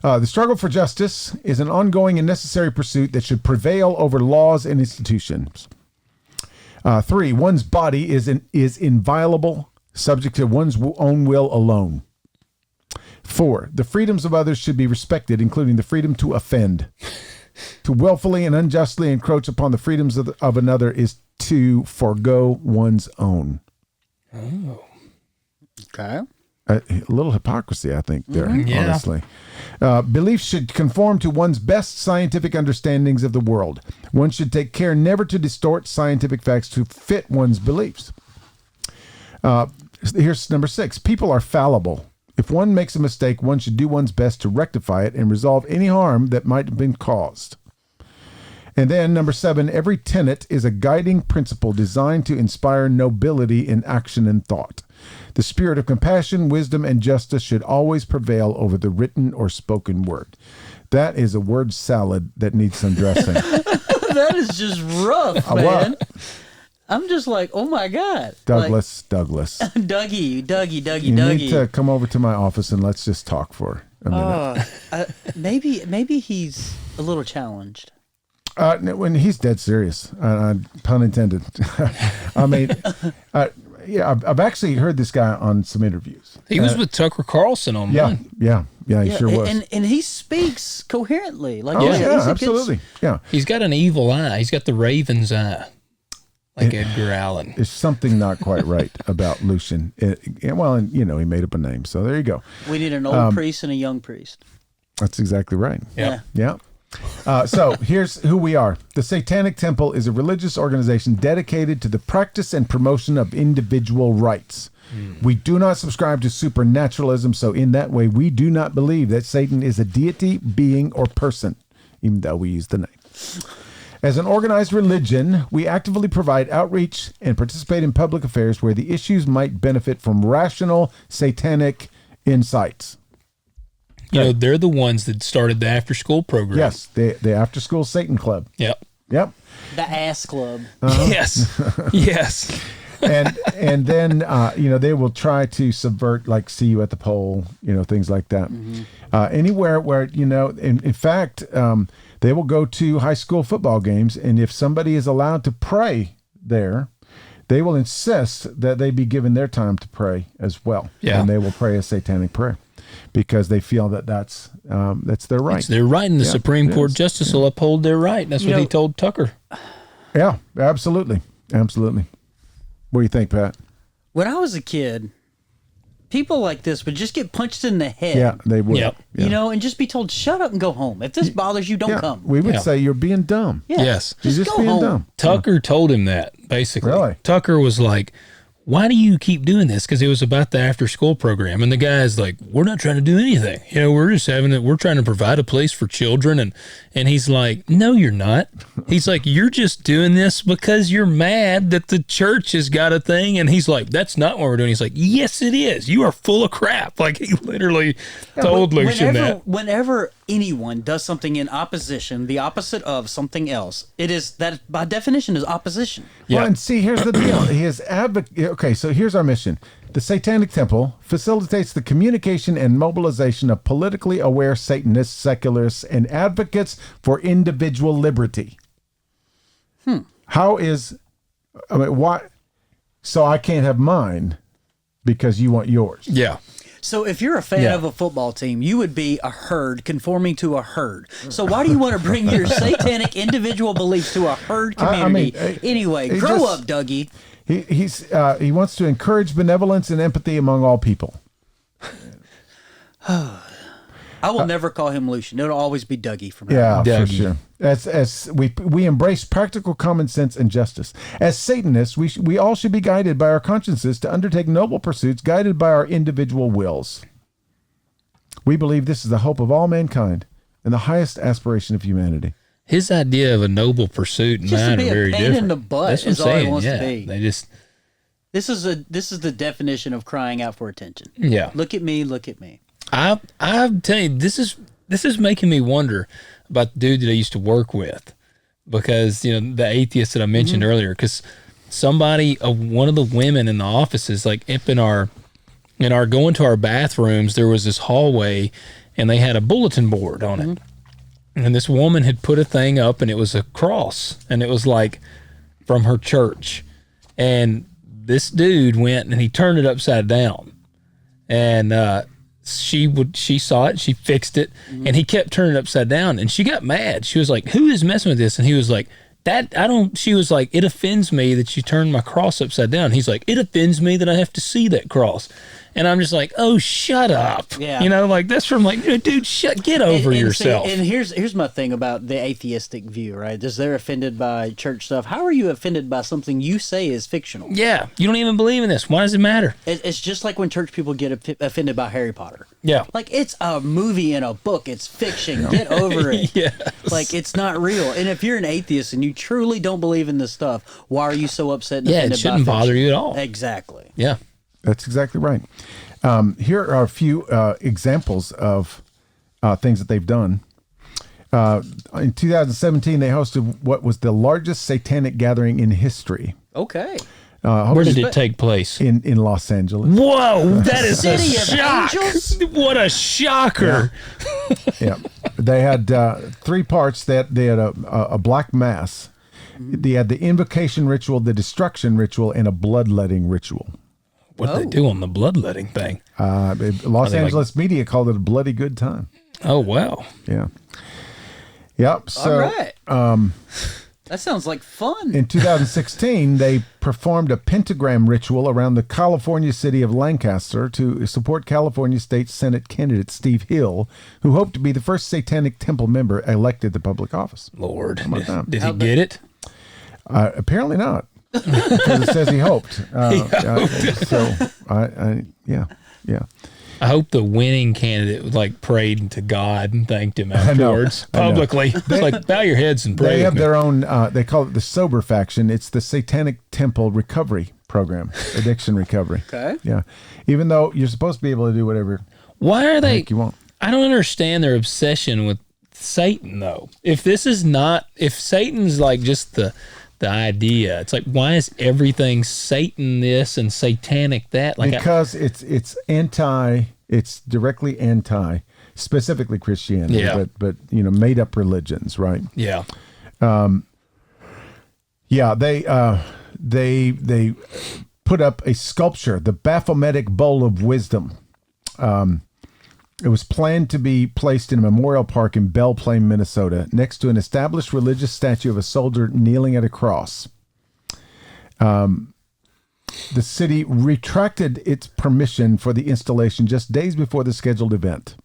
The struggle for justice is an ongoing and necessary pursuit that should prevail over laws and institutions. 3, one's body is inviolable, subject to one's own will alone. 4, the freedoms of others should be respected, including the freedom to offend. To willfully and unjustly encroach upon the freedoms of another is to forego one's own. Oh. Okay. A little hypocrisy, I think, there, Yeah. honestly. Beliefs should conform to one's best scientific understandings of the world. One should take care never to distort scientific facts to fit one's beliefs. Here's number 6. People are fallible. If one makes a mistake, one should do one's best to rectify it and resolve any harm that might have been caused. And then number 7, every tenet is a guiding principle designed to inspire nobility in action and thought. The spirit of compassion, wisdom, and justice should always prevail over the written or spoken word. That is a word salad that needs some dressing. That is just rough, man. I'm just like, oh my God. Douglas. Dougie. You need to come over to my office and let's just talk for a minute. Maybe he's a little challenged. When he's dead serious, pun intended. I mean, yeah, I've actually heard this guy on some interviews. He was with Tucker Carlson on one. Yeah, he sure was. And he speaks coherently. Like, Absolutely. Yeah. He's got an evil eye. He's got the raven's eye, like Edgar Allan. There's something not quite right about Lucian. He made up a name. So there you go. We need an old priest and a young priest. That's exactly right. Yeah. So here's who we are. The Satanic Temple is a religious organization dedicated to the practice and promotion of individual rights. We do not subscribe to supernaturalism, so in that way, we do not believe that Satan is a deity, being, or person, even though we use the name. As an organized religion, we actively provide outreach and participate in public affairs where the issues might benefit from rational satanic insights. You know, they're the ones that started the after-school program. Yes, the after-school Satan Club. Yep. Yep. The ass club. Yes. Yes. and then they will try to subvert, like, see you at the pole, things like that. Anywhere where in fact they will go to high school football games, and if somebody is allowed to pray there, they will insist that they be given their time to pray as well. And they will pray a satanic prayer because they feel that that's their right. It's their right, and the Supreme Court justice will uphold their right. That's what he told Tucker. Yeah, absolutely. What do you think, Pat? When I was a kid, people like this would just get punched in the head. Yeah, they would. Yep. Yeah. And just be told, shut up and go home. If this bothers you, don't come. We would say you're being dumb. Yeah. Yes. You're Just just go being home. dumb. Tucker told him that, basically. Really? Tucker was like, why do you keep doing this? Because it was about the after-school program. And the guy's like, we're not trying to do anything. We're just we're trying to provide a place for children. And he's like, no, you're not. He's like, you're just doing this because you're mad that the church has got a thing. And he's like, that's not what we're doing. He's like, yes, it is. You are full of crap. Like, he literally told Lucian that. Whenever anyone does something in opposition, the opposite of something else, that by definition is opposition. Yeah. Well, and see, here's the deal. Okay, so here's our mission. The Satanic Temple facilitates the communication and mobilization of politically aware Satanists, secularists, and advocates for individual liberty. Why? So I can't have mine because you want yours. Yeah. So if you're a fan of a football team, you would be a herd conforming to a herd. So why do you want to bring your satanic individual beliefs to a herd community? Anyway, grow up, Dougie. He wants to encourage benevolence and empathy among all people. I will never call him Lucian. It'll always be Dougie from now Yeah, on. for sure. As we embrace practical common sense and justice. As Satanists, we all should be guided by our consciences to undertake noble pursuits, guided by our individual wills. We believe this is the hope of all mankind and the highest aspiration of humanity. His idea of a noble pursuit and Just to mine be are a very pain different. in the butt That's what is I'm all he saying. wants to Yeah. be. They just This is the definition of crying out for attention. Yeah. Look at me, look at me. I'm telling you, this is making me wonder about the dude that I used to work with, because the atheist that I mentioned earlier. Because one of the women in the offices, like up in our going to our bathrooms, there was this hallway, and they had a bulletin board on it, and this woman had put a thing up, and it was a cross, and it was like from her church, and this dude went and he turned it upside down, and she saw it, she fixed it, and he kept turning it upside down, and she got mad. She was like, who is messing with this? And he was like, she was like, it offends me that you turned my cross upside down. He's like, it offends me that I have to see that cross. And I'm just like, oh, shut up. Yeah. Like that's from like, dude, get over yourself. And here's my thing about the atheistic view, right? Is they're offended by church stuff. How are you offended by something you say is fictional? Yeah. You don't even believe in this. Why does it matter? It's just like when church people get offended by Harry Potter. Yeah. Like, it's a movie and a book. It's fiction. Get over it. Yes. Like, it's not real. And if you're an atheist and you truly don't believe in this stuff, why are you so upset and offended by it shouldn't bother fiction? you at all. Exactly. Yeah. That's exactly right. Here are a few examples of things that they've done. In 2017, they hosted what was the largest satanic gathering in history. Okay. Where did it take place? In Los Angeles. Whoa, that is a City of shock. Angels? What a shocker. Yeah. They had 3 parts. They had a black mass. They had the invocation ritual, the destruction ritual, and a bloodletting ritual. What did they do on the bloodletting thing? Los Angeles media called it a bloody good time. Oh, wow. Yeah. Yep. So, All right. That sounds like fun. In 2016, they performed a pentagram ritual around the California city of Lancaster to support California State Senate candidate Steve Hill, who hoped to be the first Satanic Temple member elected to public office. Lord. Did he get it? Apparently not. Because it says he hoped. Yeah. I hope the winning candidate prayed to God and thanked him afterwards publicly. It's like, bow your heads and pray. They have their own. They call it the Sober Faction. It's the Satanic Temple Recovery Program, addiction recovery. Okay. Yeah. Even though you're supposed to be able to do whatever. Why are they? You want. I don't understand their obsession with Satan though. If Satan's like just the idea, it's like, why is everything Satan this and satanic that? Because it's directly anti, specifically Christianity, but made up religions, right? Yeah. They put up a sculpture, the Baphometic Bowl of Wisdom. It was planned to be placed in a memorial park in Belle Plaine, Minnesota, next to an established religious statue of a soldier kneeling at a cross. The city retracted its permission for the installation just days before the scheduled event,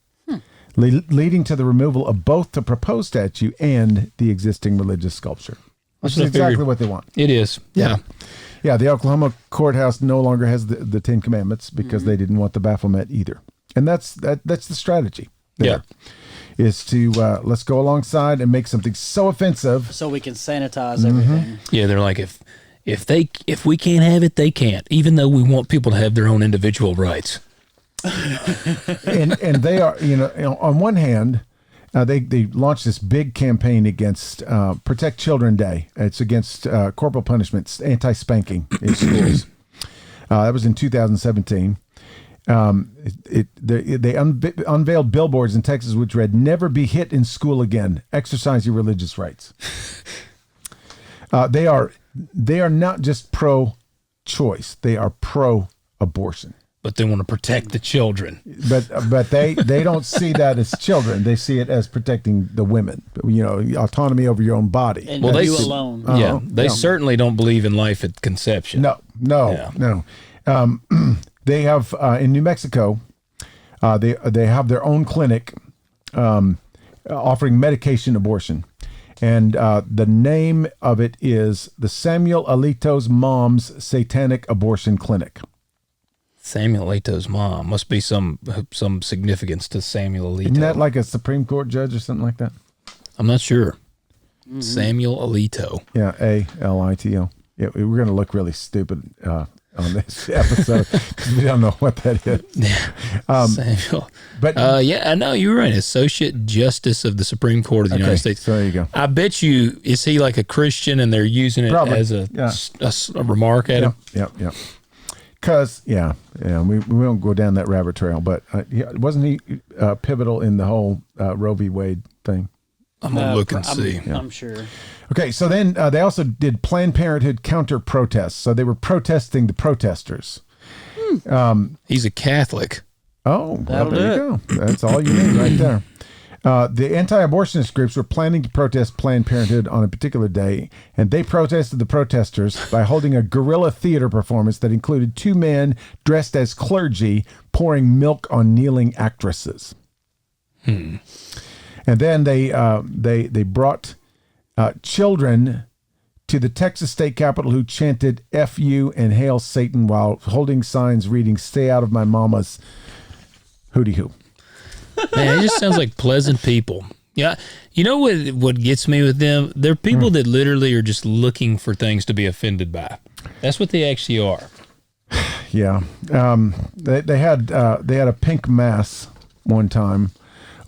leading to the removal of both the proposed statue and the existing religious sculpture. Which is exactly what they want. It is. Yeah. Yeah, the Oklahoma courthouse no longer has the 10 Commandments because they didn't want the Baphomet either. And that's the strategy there, is to let's go alongside and make something so offensive. So we can sanitize everything. Yeah, they're like, if we can't have it, they can't, even though we want people to have their own individual rights. and they are, on one hand, they launched this big campaign against Protect Children Day. It's against corporal punishments, anti-spanking in schools. That was in 2017. They unveiled billboards in Texas which read, "Never be hit in school again. Exercise your religious rights." They are not just pro-choice; they are pro-abortion. But they want to protect the children. But they don't see that as children. They see it as protecting the women. Autonomy over your own body. And you alone. They certainly don't believe in life at conception. No. They have in New Mexico, they have their own clinic offering medication abortion, and the name of it is the Samuel Alito's Mom's Satanic Abortion Clinic. Samuel Alito's mom must be some significance to Samuel Alito. Isn't that like a Supreme Court judge or something like that? I'm not sure. Mm-hmm. Samuel Alito. Yeah, Alito. Yeah, we're going to look really stupid on this episode because we don't know what that is. Samuel. But I know you're right. Associate Justice of the Supreme Court of the United States. So there you go. I bet you, is he like a Christian and they're using it as a remark at him? Yep. Because we won't go down that rabbit trail. But wasn't he pivotal in the whole Roe v. Wade thing? I'm gonna look and see. I'm sure. Okay, so then they also did Planned Parenthood counter protests. So they were protesting the protesters. He's a Catholic. Oh, well, there you go. That's all you need right there. The anti-abortionist groups were planning to protest Planned Parenthood on a particular day, and they protested the protesters by holding a guerrilla theater performance that included 2 men dressed as clergy pouring milk on kneeling actresses. And then they brought children to the Texas state capitol who chanted "F you" and "Hail Satan" while holding signs reading "Stay out of my mama's hootie hoo." Man, it just sounds like pleasant people. Yeah, you know what gets me with them? They're people that literally are just looking for things to be offended by. That's what they actually are. Yeah, they had a pink mass one time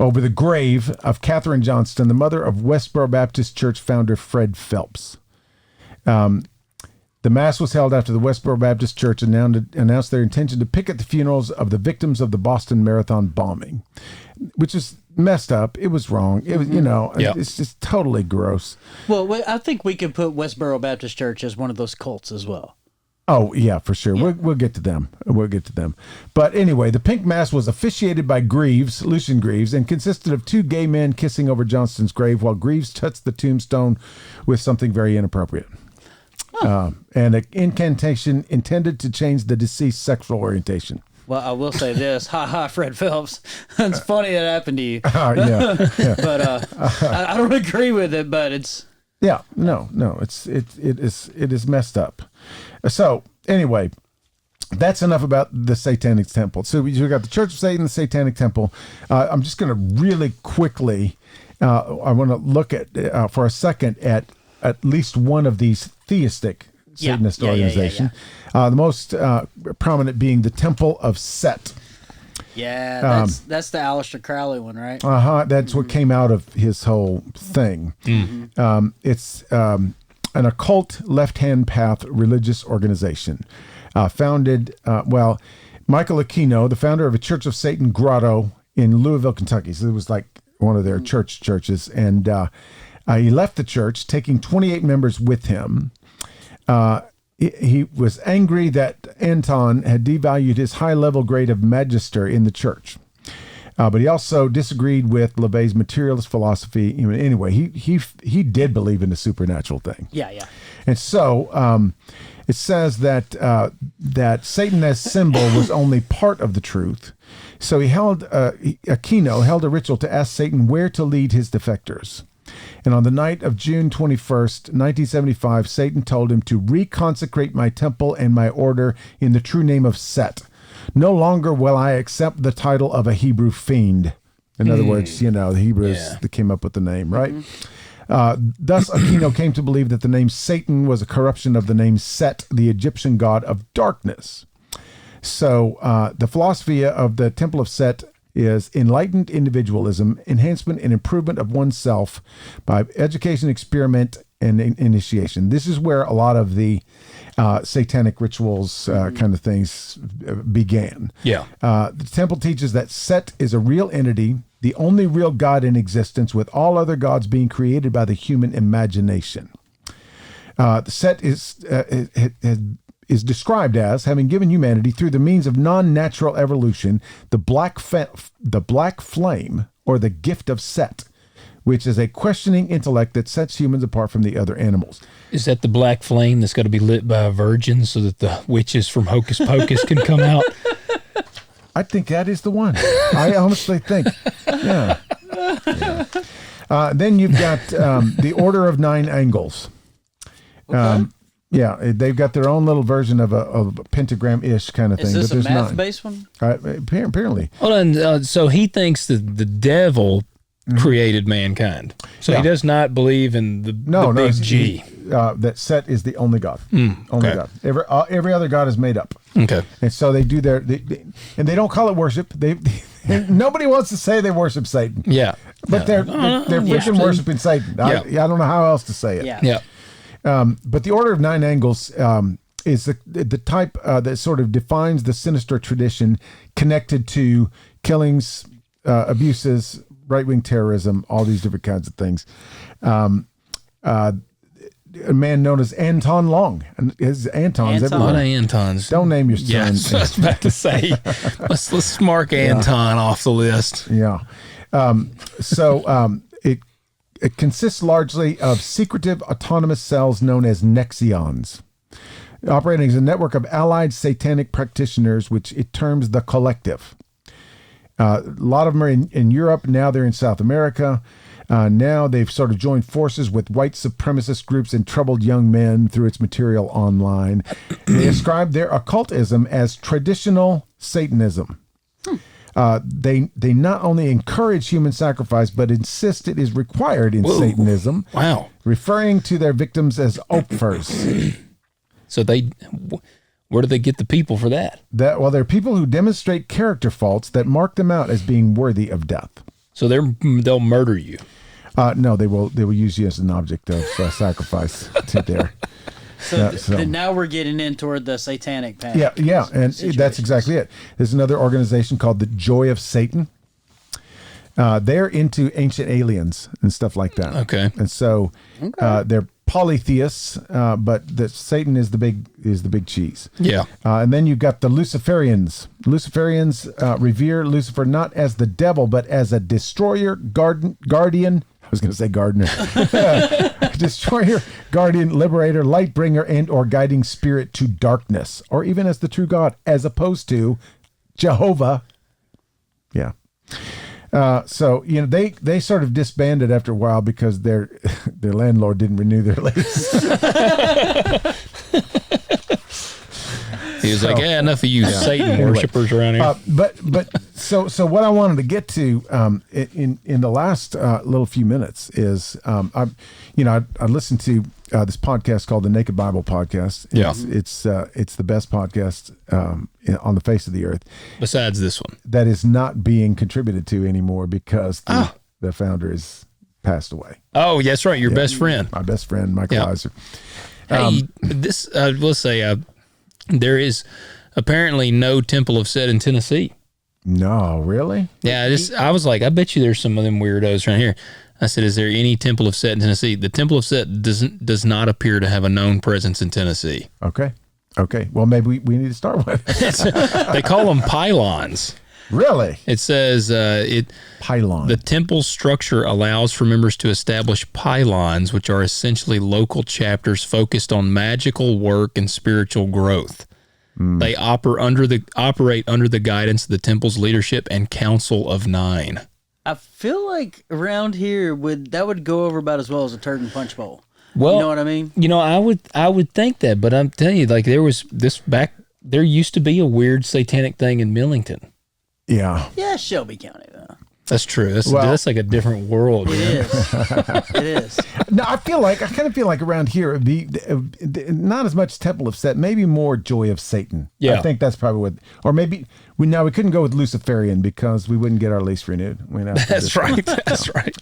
over the grave of Katherine Johnston, the mother of Westboro Baptist Church founder Fred Phelps. The Mass was held after the Westboro Baptist Church announced their intention to picket the funerals of the victims of the Boston Marathon bombing, which is messed up. It was wrong. It was, it's just totally gross. Well, I think we could put Westboro Baptist Church as one of those cults as well. Oh, yeah, for sure. Yeah. We'll get to them. But anyway, the Pink Mass was officiated by Lucian Greaves, and consisted of two gay men kissing over Johnston's grave while Greaves touched the tombstone with something very inappropriate. And an incantation intended to change the deceased's sexual orientation. Well, I will say this. Fred Phelps. It's funny it happened to you. Yeah. But I don't agree with it, but it's... Yeah, no, it is messed up. So anyway, that's enough about the Satanic Temple. So we got the Church of Satan, the Satanic Temple. I'm just going to really quickly, I want to look at for a second at least one of these theistic Satanist organization. The most prominent being the Temple of Set. Yeah, that's the Aleister Crowley one, right? That's what came out of his whole thing. Mm-hmm. It's an occult left-hand path religious organization founded, Michael Aquino, the founder of a Church of Satan grotto in Louisville, Kentucky. So it was like one of their churches. And he left the church, taking 28 members with him. He was angry that Anton had devalued his high-level grade of magister in the church. But he also disagreed with LaVey's materialist philosophy. Anyway, he did believe in the supernatural thing. Yeah. And so it says that Satan as symbol was only part of the truth. So Aquino held a ritual to ask Satan where to lead his defectors. And on the night of June 21st, 1975, Satan told him to reconsecrate my temple and my order in the true name of Set. No longer will I accept the title of a Hebrew fiend. In other words, the Hebrews that came up with the name, right? Mm-hmm. Thus, Aquino came to believe that the name Satan was a corruption of the name Set, the Egyptian god of darkness. So the philosophy of the Temple of Set is enlightened individualism, enhancement and improvement of oneself by education, experiment, and initiation. This is where a lot of the satanic rituals kind of things began. Yeah. The temple teaches that Set is a real entity, the only real God in existence, with all other gods being created by the human imagination. The Set is described as having given humanity, through the means of non-natural evolution, the black flame, or the gift of Set, which is a questioning intellect that sets humans apart from the other animals. Is that the black flame that's got to be lit by a virgin so that the witches from Hocus Pocus can come out? I think that is the one. I honestly think. Yeah. Then you've got the Order of Nine Angles. Okay. Yeah, they've got their own little version of a pentagram-ish kind of thing. Is this but there's a math-based one? Apparently. Hold on. So he thinks that the devil created mankind. So he does not believe in the big G. That Set is the only God. Only God. Every other God is made up. Okay. And so they do and they don't call it worship. Nobody wants to say they worship Satan. Yeah. But they're freaking worshiping Satan. I don't know how else to say it. Yeah. But the Order of Nine Angles is the type that sort of defines the sinister tradition connected to killings, abuses, right-wing terrorism, all these different kinds of things. A man known as Anton Long. And his Antons. A lot of Antons. Don't name your son. Yes, I was about to say. Let's mark Anton off the list. Yeah. It consists largely of secretive autonomous cells known as nexions, operating as a network of allied satanic practitioners, which it terms the collective. A lot of them are in Europe. Now they're in South America. Now they've sort of joined forces with white supremacist groups and troubled young men through its material online. They describe their occultism as traditional Satanism. They not only encourage human sacrifice, but insist it is required in Satanism. Wow. Referring to their victims as opfers. So where do they get the people for that? They're people who demonstrate character faults that mark them out as being worthy of death. So they'll murder you. No, they will use you as an object of sacrifice to Then now we're getting in toward the satanic pact. Yeah, and situations. that's exactly it. There's another organization called the Joy of Satan. They're into ancient aliens and stuff like that. Okay. And so they're polytheists, but Satan is the big cheese. Yeah. And then you've got the Luciferians. Luciferians revere Lucifer not as the devil, but as a destroyer, guardian. I was going to say gardener. Destroyer, guardian, liberator, light bringer, and or guiding spirit to darkness, or even as the true God, as opposed to Jehovah. Yeah. So they sort of disbanded after a while because their landlord didn't renew their lease. He was like, "Yeah, enough of you Satan worshipers around here." But so what I wanted to get to in the last little few minutes is I listened to this podcast called the Naked Bible Podcast. Yeah. It's the best podcast on the face of the earth. Besides this one, That is not being contributed to anymore because the founder has passed away. oh, that's right, your best friend. My best friend, Michael Yeah. Heiser. Hey, this we'll say there is apparently no Temple of Set in Tennessee. No, really? Yeah, I was like, I bet you there's some of them weirdos around here. I said, is there any Temple of Set in Tennessee? The Temple of Set does not appear to have a known presence in Tennessee. Okay. Well, maybe we need to start with it. They call them pylons. Really? It says Pylon. the temple structure allows for members to establish pylons, which are essentially local chapters focused on magical work and spiritual growth. They operate under the guidance of the temple's leadership and Council of Nine. I feel like around here that would go over about as well as a turd and punch bowl. Well, You know what I mean? I would think that, but I'm telling you, like there used to be a weird satanic thing in Millington. Yeah. Yeah, Shelby County though. That's true. That's like a different world. It is. It is. No, I kind of feel like around here it'd be not as much Temple of Set, maybe more Joy of Satan. Yeah. I think that's probably what, or maybe we couldn't go with Luciferian because we wouldn't get our lease renewed. That's right. That's right.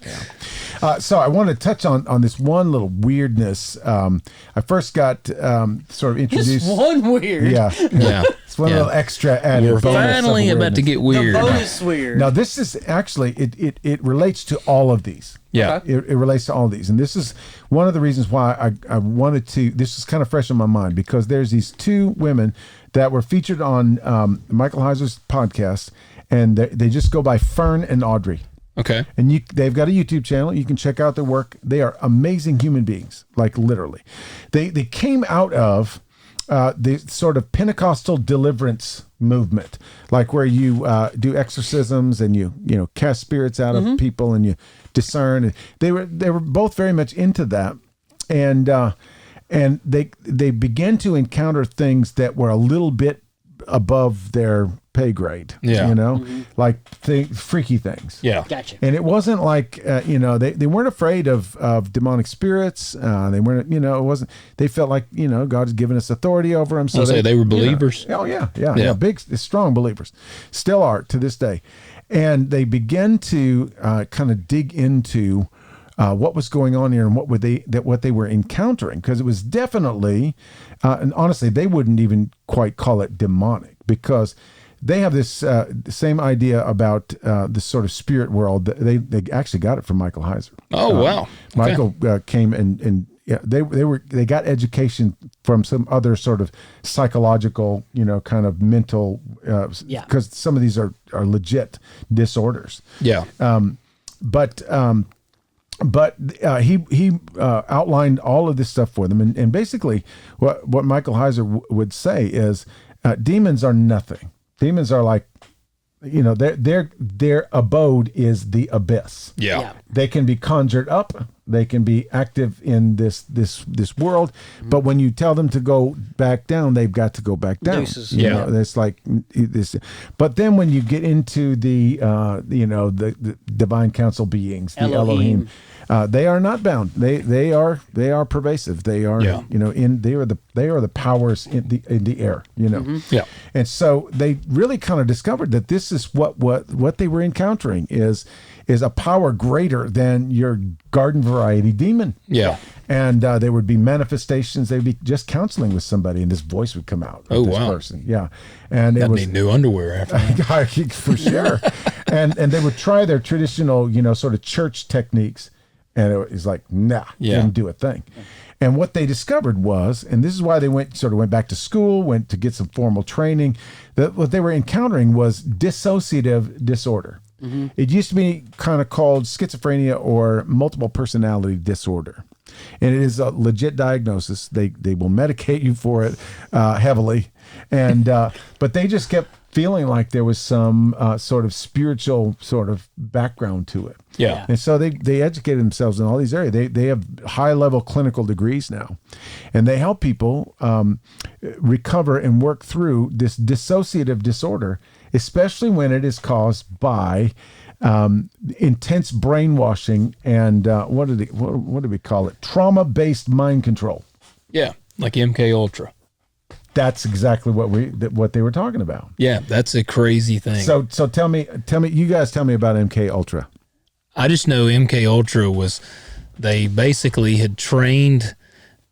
So I want to touch on this one little weirdness. I first got sort of introduced. Just one weird. Yeah. Yeah. It's one little extra added We're bonus of finally about to weirdness. get weird. The bonus weird. Now this is actually it relates to all of these. Yeah. Okay. It relates to all of these, and this is one of the reasons why I wanted to. This is kind of fresh in my mind because there's these two women that were featured on Michael Heiser's podcast, and they just go by Fern and Audrey. Okay. And they've got a YouTube channel. You can check out their work. They are amazing human beings, like literally. They came out of the sort of Pentecostal deliverance movement, like where you do exorcisms and you cast spirits out of people and you discern. They were both very much into that, and they began to encounter things that were a little bit above their pay grade. Yeah. Like freaky things. Yeah. Gotcha. And it wasn't like, they weren't afraid of demonic spirits. They weren't, it wasn't, they felt like, God has given us authority over them. So They were believers. Oh yeah. Big, strong believers, still are to this day. And they began to kind of dig into what was going on here and what they were encountering, because it was definitely, and honestly, they wouldn't even quite call it demonic, because they have this same idea about this sort of spirit world. They actually got it from Michael Heiser. Oh wow. Okay. Michael came and they got education from some other sort of psychological, kind of mental, because some of these are legit disorders. Yeah. But he outlined all of this stuff for them, and basically what Michael Heiser would say is demons are nothing. Demons are like, their abode is the abyss. Yeah. They can be conjured up. They can be active in this world, but when you tell them to go back down, they've got to go back down. Deuces. It's like this. But then when you get into the divine council beings, the Elohim, They are not bound. They are pervasive. They are they are the powers in the air. Yeah. And so they really kind of discovered that this is what they were encountering is a power greater than your garden variety demon. Yeah. And there would be manifestations. They'd be just counseling with somebody, and this voice would come out of this person. Yeah, and it was need new underwear after that. for sure. and they would try their traditional, sort of church techniques, and it was like, nah, didn't do a thing. And what they discovered was, and this is why they went back to school, went to get some formal training, that what they were encountering was dissociative disorder. Mm-hmm. It used to be kind of called schizophrenia or multiple personality disorder. And it is a legit diagnosis. They will medicate you for it heavily. And but they just kept feeling like there was some sort of spiritual sort of background to it. Yeah. And so they educated themselves in all these areas. They have high-level clinical degrees now. And they help people recover and work through this dissociative disorder, especially when it is caused by intense brainwashing and what do we call it? Trauma-based mind control. Yeah, like MK Ultra. That's exactly what they were talking about. Yeah, that's a crazy thing. So tell me, you guys tell me about MK Ultra. I just know MK Ultra was, they basically had trained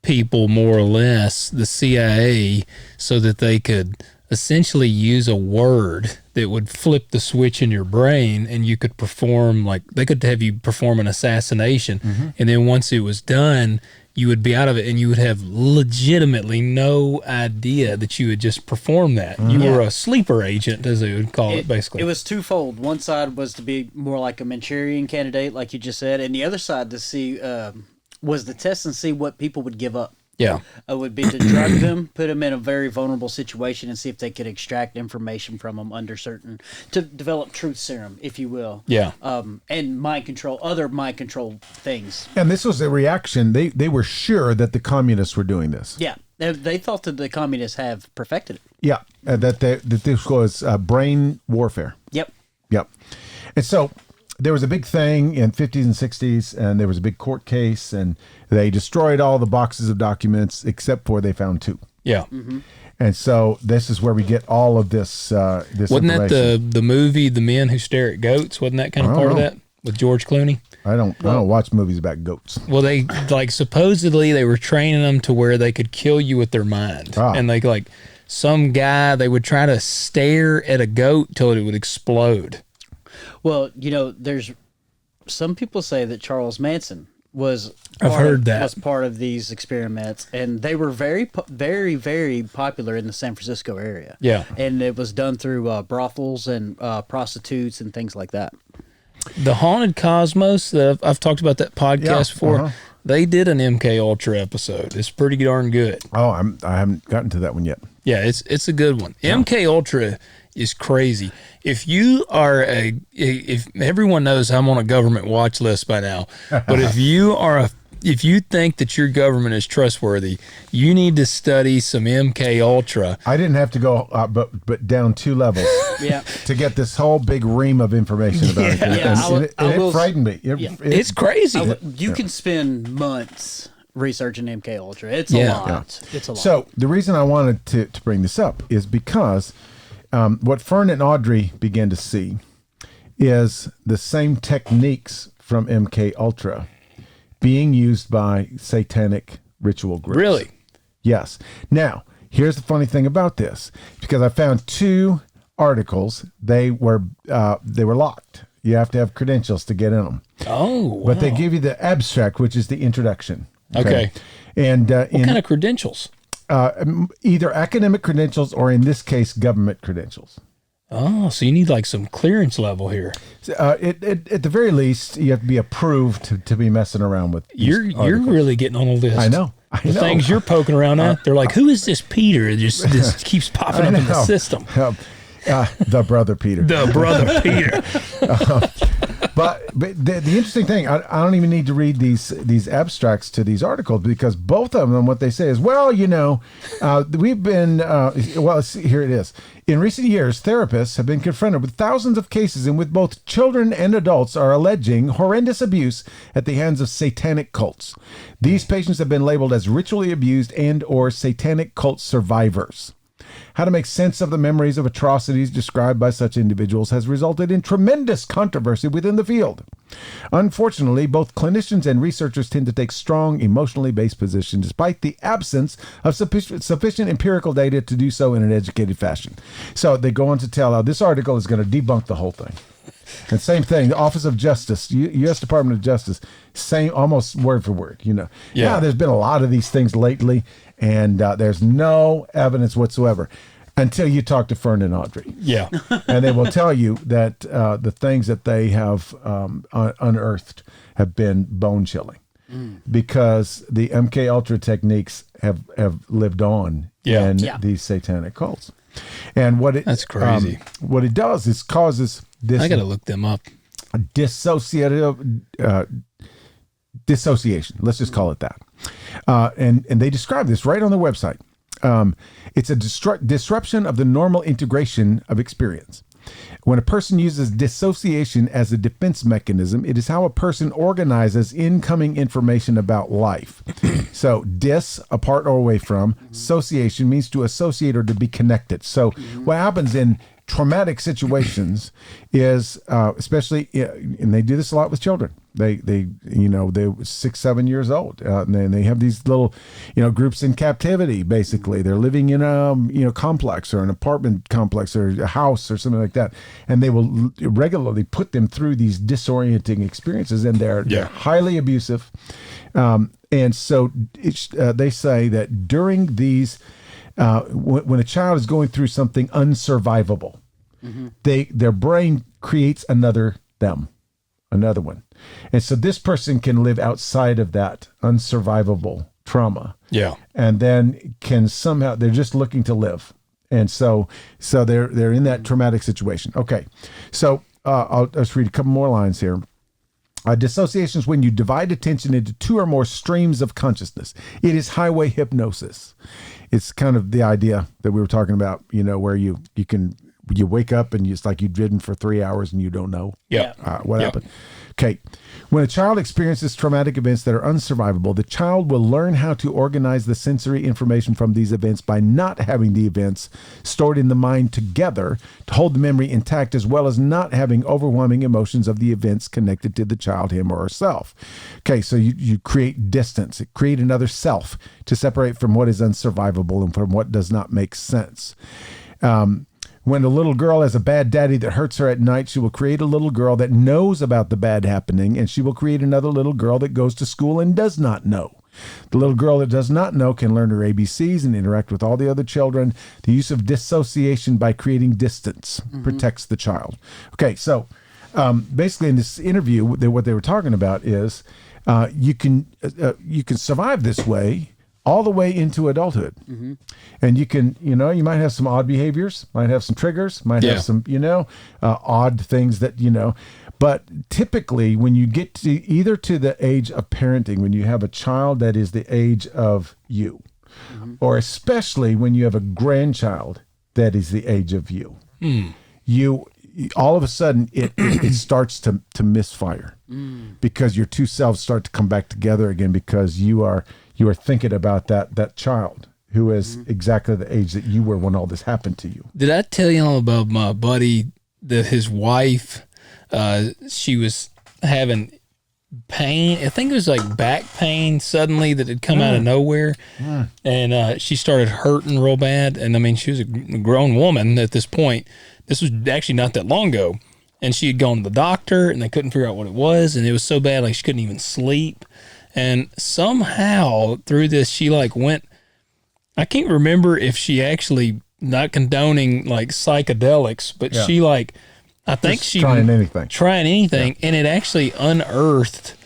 people more or less, the CIA, so that they could essentially use a word that would flip the switch in your brain, and you could perform, like, they could have you perform an assassination. Mm-hmm. And then once it was done, you would be out of it, and you would have legitimately no idea that you had just performed that. Mm-hmm. You were a sleeper agent, as they would call it, basically. It was twofold. One side was to be more like a Manchurian candidate, like you just said, and the other side to see was to test and see what people would give up. Yeah. Would be to drug them, put them in a very vulnerable situation, and see if they could extract information from them to develop truth serum, if you will. Yeah. And other mind control things. And this was a reaction. They were sure that the communists were doing this. Yeah. They thought that the communists have perfected it. Yeah. That this was brain warfare. Yep. And so there was a big thing in 50s and 60s, and there was a big court case, and they destroyed all the boxes of documents except for they found 2. Yeah. Mm-hmm. And so this is where we get all of this Wasn't that the movie The Men Who Stare at Goats? Wasn't that kind of part of that with George Clooney? I don't watch movies about goats. Well, they supposedly they were training them to where they could kill you with their mind. And some guy, they would try to stare at a goat till it would explode. Well, there's some people say that Charles Manson was part of these experiments, and they were very, very, very popular in the San Francisco area. Yeah. And it was done through brothels and prostitutes and things like that. The Haunted Cosmos, I've talked about that podcast before. They did an MK Ultra episode. It's pretty darn good. Oh, I haven't gotten to that one yet. Yeah, it's a good one. Yeah. MK Ultra is crazy. If you are if everyone knows I'm on a government watch list by now, but if you think that your government is trustworthy, you need to study some MK Ultra. I didn't have to go but down 2 levels to get this whole big ream of information about it. And it frightened me. It's crazy. You can spend months researching MK Ultra. It's a lot. Yeah. It's a lot. So the reason I wanted to bring this up is because what Fern and Audrey began to see is the same techniques from MK Ultra being used by satanic ritual groups. Really? Yes. Now, here's the funny thing about this, because I found 2 articles. They were locked. You have to have credentials to get in them. Oh, wow. But they give you the abstract, which is the introduction. Okay. And what kind of credentials? Either academic credentials or, in this case, government credentials. Oh, so you need like some clearance level here. At the very least, you have to be approved to be messing around with. You're really getting on a list. I know. The things you're poking around at, they're like, who is this Peter? It just keeps popping up in the system. The brother Peter. The brother Peter. But the interesting thing, I don't even need to read these abstracts to these articles, because both of them, what they say is, well, we've been, here it is. In recent years, therapists have been confronted with thousands of cases in which both children and adults are alleging horrendous abuse at the hands of satanic cults. These patients have been labeled as ritually abused and or satanic cult survivors. How to make sense of the memories of atrocities described by such individuals has resulted in tremendous controversy within the field. Unfortunately, both clinicians and researchers tend to take strong, emotionally based positions despite the absence of sufficient empirical data to do so in an educated fashion. So they go on to tell, this article is going to debunk the whole thing. And same thing, the Office of Justice, U.S. Department of Justice, same, almost word for word, Yeah, there's been a lot of these things lately, and there's no evidence whatsoever until you talk to Fern and Audrey. Yeah. And they will tell you that the things that they have unearthed have been bone-chilling because the MK Ultra techniques have lived on in these satanic cults. And that's crazy. What it does is causes this. I got to look them up. Dissociation. Let's just call it that. And they describe this right on their website. It's a disruption of the normal integration of experience. When a person uses dissociation as a defense mechanism, it is how a person organizes incoming information about life. So apart or away from, association means to associate or to be connected. So what happens in traumatic situations is, especially, and they do this a lot with children. They're 6, 7 years old, and they have these little, groups in captivity. Basically, they're living in a, complex or an apartment complex or a house or something like that, and they will regularly put them through these disorienting experiences, and they're highly abusive. And so they say that during these, when a child is going through something unsurvivable, their brain creates another one. And so this person can live outside of that unsurvivable trauma. Yeah. And then can somehow, they're just looking to live. And so they're in that traumatic situation. Okay. So I'll just read a couple more lines here. Dissociation is when you divide attention into two or more streams of consciousness. It is highway hypnosis. It's kind of the idea that we were talking about, where you wake up and it's like you've driven for 3 hours and you don't know what happened. Okay. When a child experiences traumatic events that are unsurvivable, the child will learn how to organize the sensory information from these events by not having the events stored in the mind together to hold the memory intact, as well as not having overwhelming emotions of the events connected to the child, him or herself. Okay, so you create distance, create another self to separate from what is unsurvivable and from what does not make sense. When a little girl has a bad daddy that hurts her at night, she will create a little girl that knows about the bad happening, and she will create another little girl that goes to school and does not know. The little girl that does not know can learn her ABCs and interact with all the other children. The use of dissociation by creating distance protects the child. Okay, so basically in this interview, what they were talking about is you can survive this way all the way into adulthood. And you can, you might have some odd behaviors, might have some triggers, might have some, odd things that, but typically when you get to either to the age of parenting, when you have a child that is the age of you, or especially when you have a grandchild that is the age of you, you all of a sudden it starts to misfire because your two selves start to come back together again, because you are thinking about that child who is exactly the age that you were when all this happened to you. Did I tell you all about my buddy that his wife, she was having pain? I think it was like back pain suddenly that had come out of nowhere. And she started hurting real bad. And I mean, she was a grown woman at this point. This was actually not that long ago. And she had gone to the doctor and they couldn't figure out what it was. And it was so bad, like she couldn't even sleep. And somehow through this, she went, I can't remember if she actually, not condoning psychedelics, but she I think just she trying anything, and it actually unearthed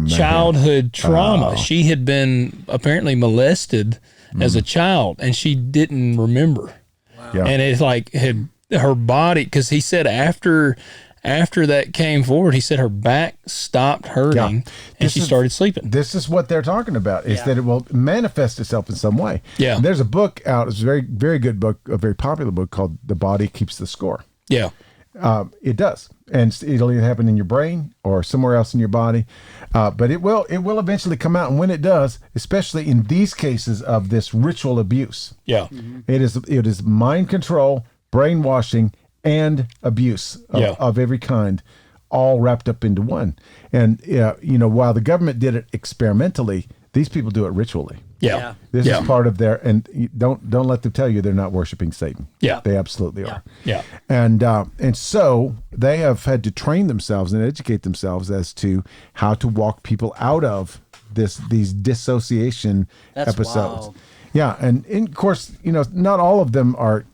childhood trauma. She had been apparently molested as a child, and she didn't remember. Wow. And it's had her body, because he said after after that came forward, he said her back stopped hurting and she started sleeping. This is what they're talking about, is that it will manifest itself in some way. Yeah. And there's a book out, it's a very, very good book, a very popular book called The Body Keeps the Score. Yeah. It does. And it'll either happen in your brain or somewhere else in your body. But it will eventually come out. And when it does, especially in these cases of this ritual abuse, it is mind control, brainwashing, and abuse of every kind, all wrapped up into one. And while the government did it experimentally, these people do it ritually. Yeah. This is part of their, and don't let them tell you they're not worshiping Satan. Yeah. They absolutely are. Yeah. And so they have had to train themselves and educate themselves as to how to walk people out of these dissociation episodes. Wild. Yeah. And of course, not all of them are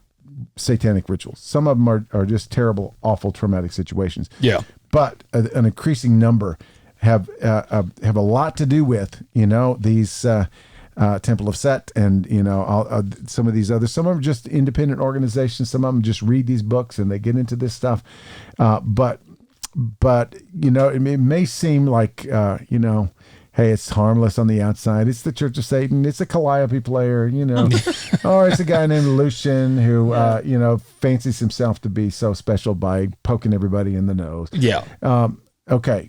satanic rituals. Some of them are just terrible, awful, traumatic situations. Yeah. But an increasing number have a lot to do with, these Temple of Set and, some of these others. Some of them are just independent organizations. Some of them just read these books and they get into this stuff. But it may seem like, hey, it's harmless on the outside. It's the Church of Satan. It's a Calliope player, or it's a guy named Lucian who, fancies himself to be so special by poking everybody in the nose. Yeah. Okay.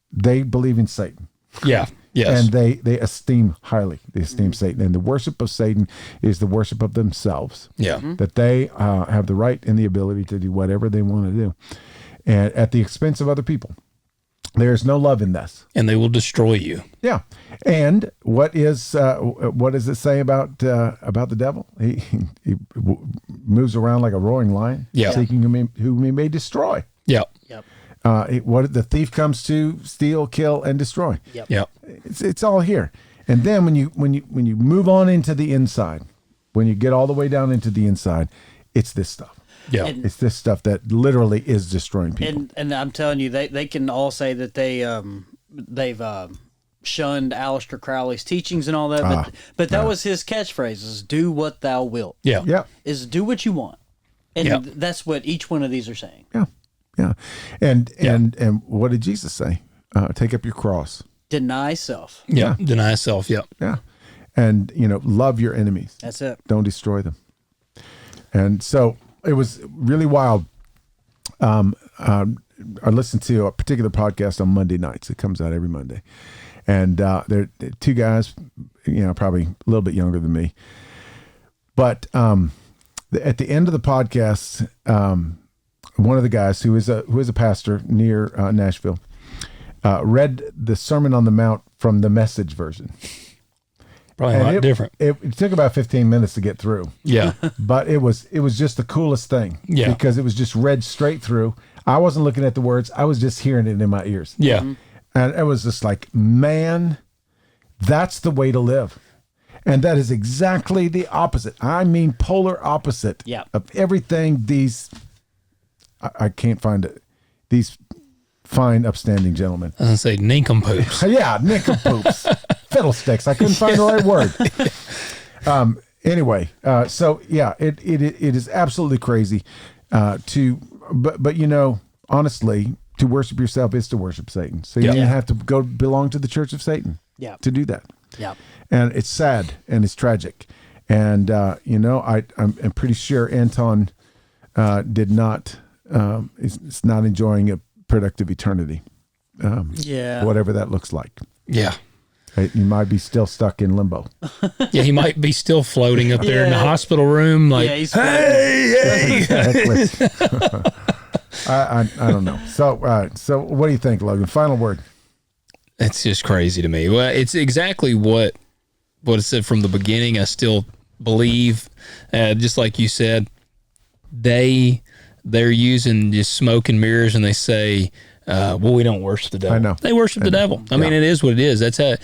They believe in Satan. Yeah. Yes. And they esteem highly. They esteem Satan. And the worship of Satan is the worship of themselves. Yeah. That they have the right and the ability to do whatever they want to do. And at the expense of other people. There's no love in this. And they will destroy you. Yeah. And what does it say about the devil? He moves around like a roaring lion, seeking whom he may destroy. Yeah. Yep. What the thief comes to steal, kill, and destroy. Yep. Yeah. It's all here. And then when you move on into the inside, when you get all the way down into the inside, it's this stuff. Yeah. It's this stuff that literally is destroying people. And I'm telling you, they can all say that they've shunned Aleister Crowley's teachings and all that, but that was his catchphrase: is "Do what thou wilt." Yeah. Yeah. Is do what you want, and that's what each one of these are saying. Yeah. Yeah. And what did Jesus say? Take up your cross. Deny self. Yeah. Deny self. Yeah. Yeah. And, love your enemies. That's it. Don't destroy them. And so it was really wild. I listened to a particular podcast on Monday nights. It comes out every Monday. And they're two guys, probably a little bit younger than me. But at the end of the podcast, one of the guys who is a pastor near Nashville read the Sermon on the Mount from the Message version. Probably a lot different. It took about 15 minutes to get through. Yeah. But it was just the coolest thing. Yeah. Because it was just read straight through. I wasn't looking at the words. I was just hearing it in my ears. Yeah. Mm-hmm. And it was just like, man, that's the way to live. And that is exactly the opposite. I mean, polar opposite of everything these, I can't find it, these fine, upstanding gentlemen. I was going to say nincompoops. Yeah, nincompoops. Fiddlesticks. I couldn't find the right word. Anyway, so yeah, it is absolutely crazy but honestly, to worship yourself is to worship Satan. So you have to go belong to the Church of Satan to do that. Yeah. And it's sad and it's tragic. And, I'm pretty sure Anton did not, is not enjoying a productive eternity. Whatever that looks like. Yeah. You might be still stuck in limbo. Yeah, he might be still floating up there in the hospital room like, he's hey. I don't know. So what do you think, Logan? Final word. It's just crazy to me. Well, it's exactly what it said from the beginning. I still believe, just like you said, they're using just smoke and mirrors, and they say, we don't worship the devil. I know. They worship the devil. I mean, it is what it is. That's that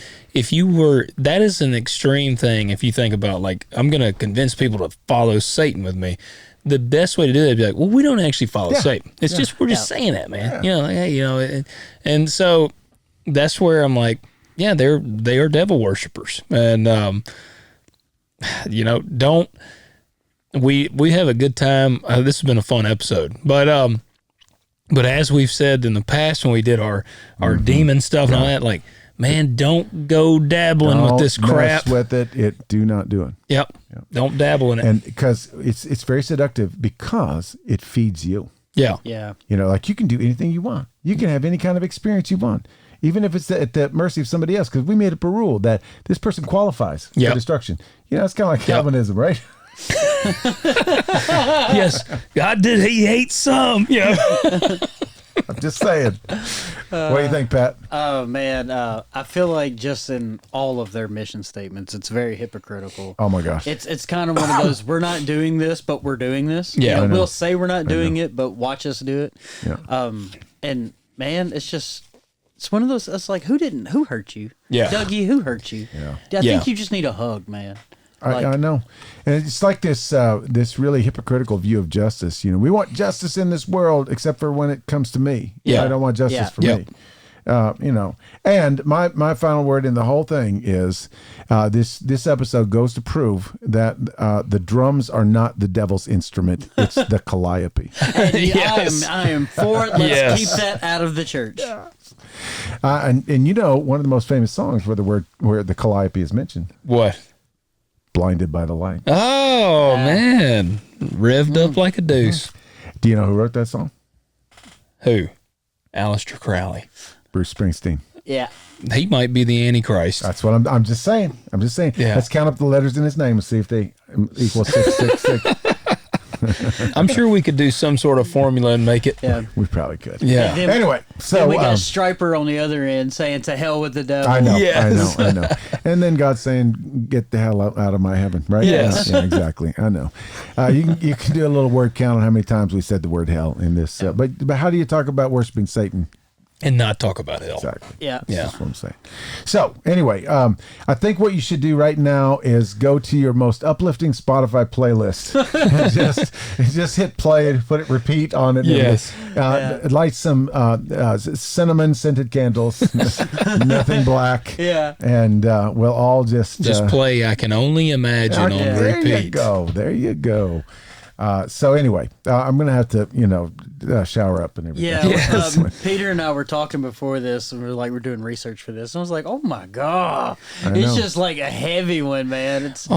is an extreme thing. If you think about, like, I'm going to convince people to follow Satan with me. The best way to do that is be like, well, we don't actually follow Satan. It's just, we're just saying that, man. Hey, and so that's where I'm like, yeah, they are devil worshipers. And, we have a good time. This has been a fun episode, but, But as we've said in the past when we did our demon stuff and all that, like, man, don't go dabbling with this crap. Mess with it. Do not do it. Yep. Don't dabble in it. And because it's very seductive because it feeds you. Yeah. Yeah. You know, like you can do anything you want. You can have any kind of experience you want, even if it's at the mercy of somebody else. Because we made up a rule that this person qualifies for destruction. You know, it's kind of like Calvinism, right? Yes. God did. He hates some. Yeah. I'm just saying. What do you think, Pat? Oh man, I feel like just in all of their mission statements, it's very hypocritical. Oh my gosh. It's kind of one of those, we're not doing this, but we're doing this. Yeah, You I know, know. we'll say we're not doing it, but watch us do it. Yeah. And man, it's one of those. It's like, who hurt you? Yeah. Dougie, who hurt you? Yeah. I think you just need a hug, man. I know, and it's like this really hypocritical view of justice. You know, we want justice in this world, except for when it comes to me. Yeah. I don't want justice for Yep. me. You know, and my final word in the whole thing is this episode goes to prove that the drums are not the devil's instrument; it's the calliope. And Yes. I am for it. Let's Yes. keep that out of the church. And you know, one of the most famous songs where the calliope is mentioned, What? "Blinded by the Light." Oh, man. Revved up like a deuce. Do you know who wrote that song? Who? Aleister Crowley. Bruce Springsteen. Yeah. He might be the Antichrist. That's what I'm just saying. Yeah. Let's count up the letters in his name and see if they equal 666. I'm sure we could do some sort of formula and make it. Yeah. We probably could. Yeah. Then- Anyway, so Then we got Striper on the other end saying, "To hell with the devil." I know, Yes. I know. And then God saying, "Get the hell out of my heaven," right? Yes. Yeah, exactly. I know. You can do a little word count on how many times we said the word hell in this. But how do you talk about worshiping Satan? And not talk about hell. Exactly. Yeah. Yeah. That's what I'm saying. So anyway, I think what you should do right now is go to your most uplifting Spotify playlist and just hit play, put it repeat on it. Yes. Light some cinnamon scented candles, nothing black. Yeah. And we'll all just play I Can Only Imagine on there repeat. you go. There you go. So anyway, I'm gonna have to, shower up and everything. Yeah, Yes. Peter and I were talking before this, and we're doing research for this, and I was like, "Oh my god, know. it's just like a heavy one, man." It's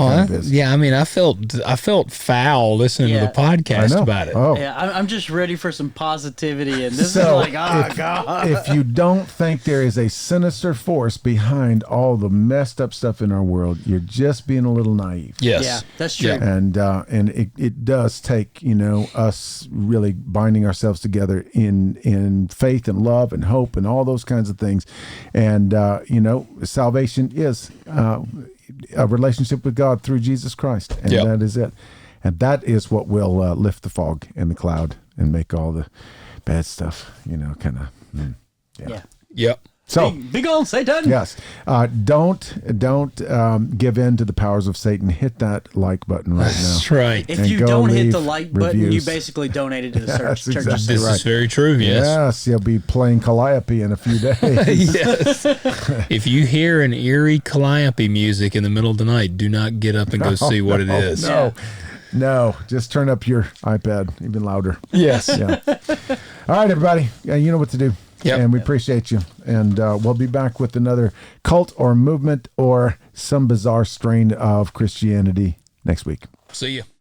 Yeah, I mean, I felt foul listening to the I podcast know. about it. Oh. yeah, I'm just ready for some positivity, and this is So like, oh god, if you don't think there is a sinister force behind all the messed up stuff in our world, you're just being a little naive. Yes. yeah, that's true. Yeah. And it does take us really binding ourselves together in faith and love and hope and all those kinds of things. And salvation is a relationship with God through Jesus Christ, and that is it. And that is what will lift the fog and the cloud and make all the bad stuff, kind of. Yeah. Yep. So. Big old Satan. Yes. Don't give in to the powers of Satan. Hit that like button right now. That's right. If And you go don't hit leave the like button, you reviews. basically donated to the That's church. exactly This right. is very true. Yes. Yes, you'll be playing Calliope in a few days. Yes. If you hear an eerie calliope music in the middle of the night, do not get up and go see what it is. No, just turn up your iPad even louder. Yes. Yeah. All right, everybody. You know what to do. Yep. And we appreciate you. And we'll be back with another cult or movement or some bizarre strain of Christianity next week. See you.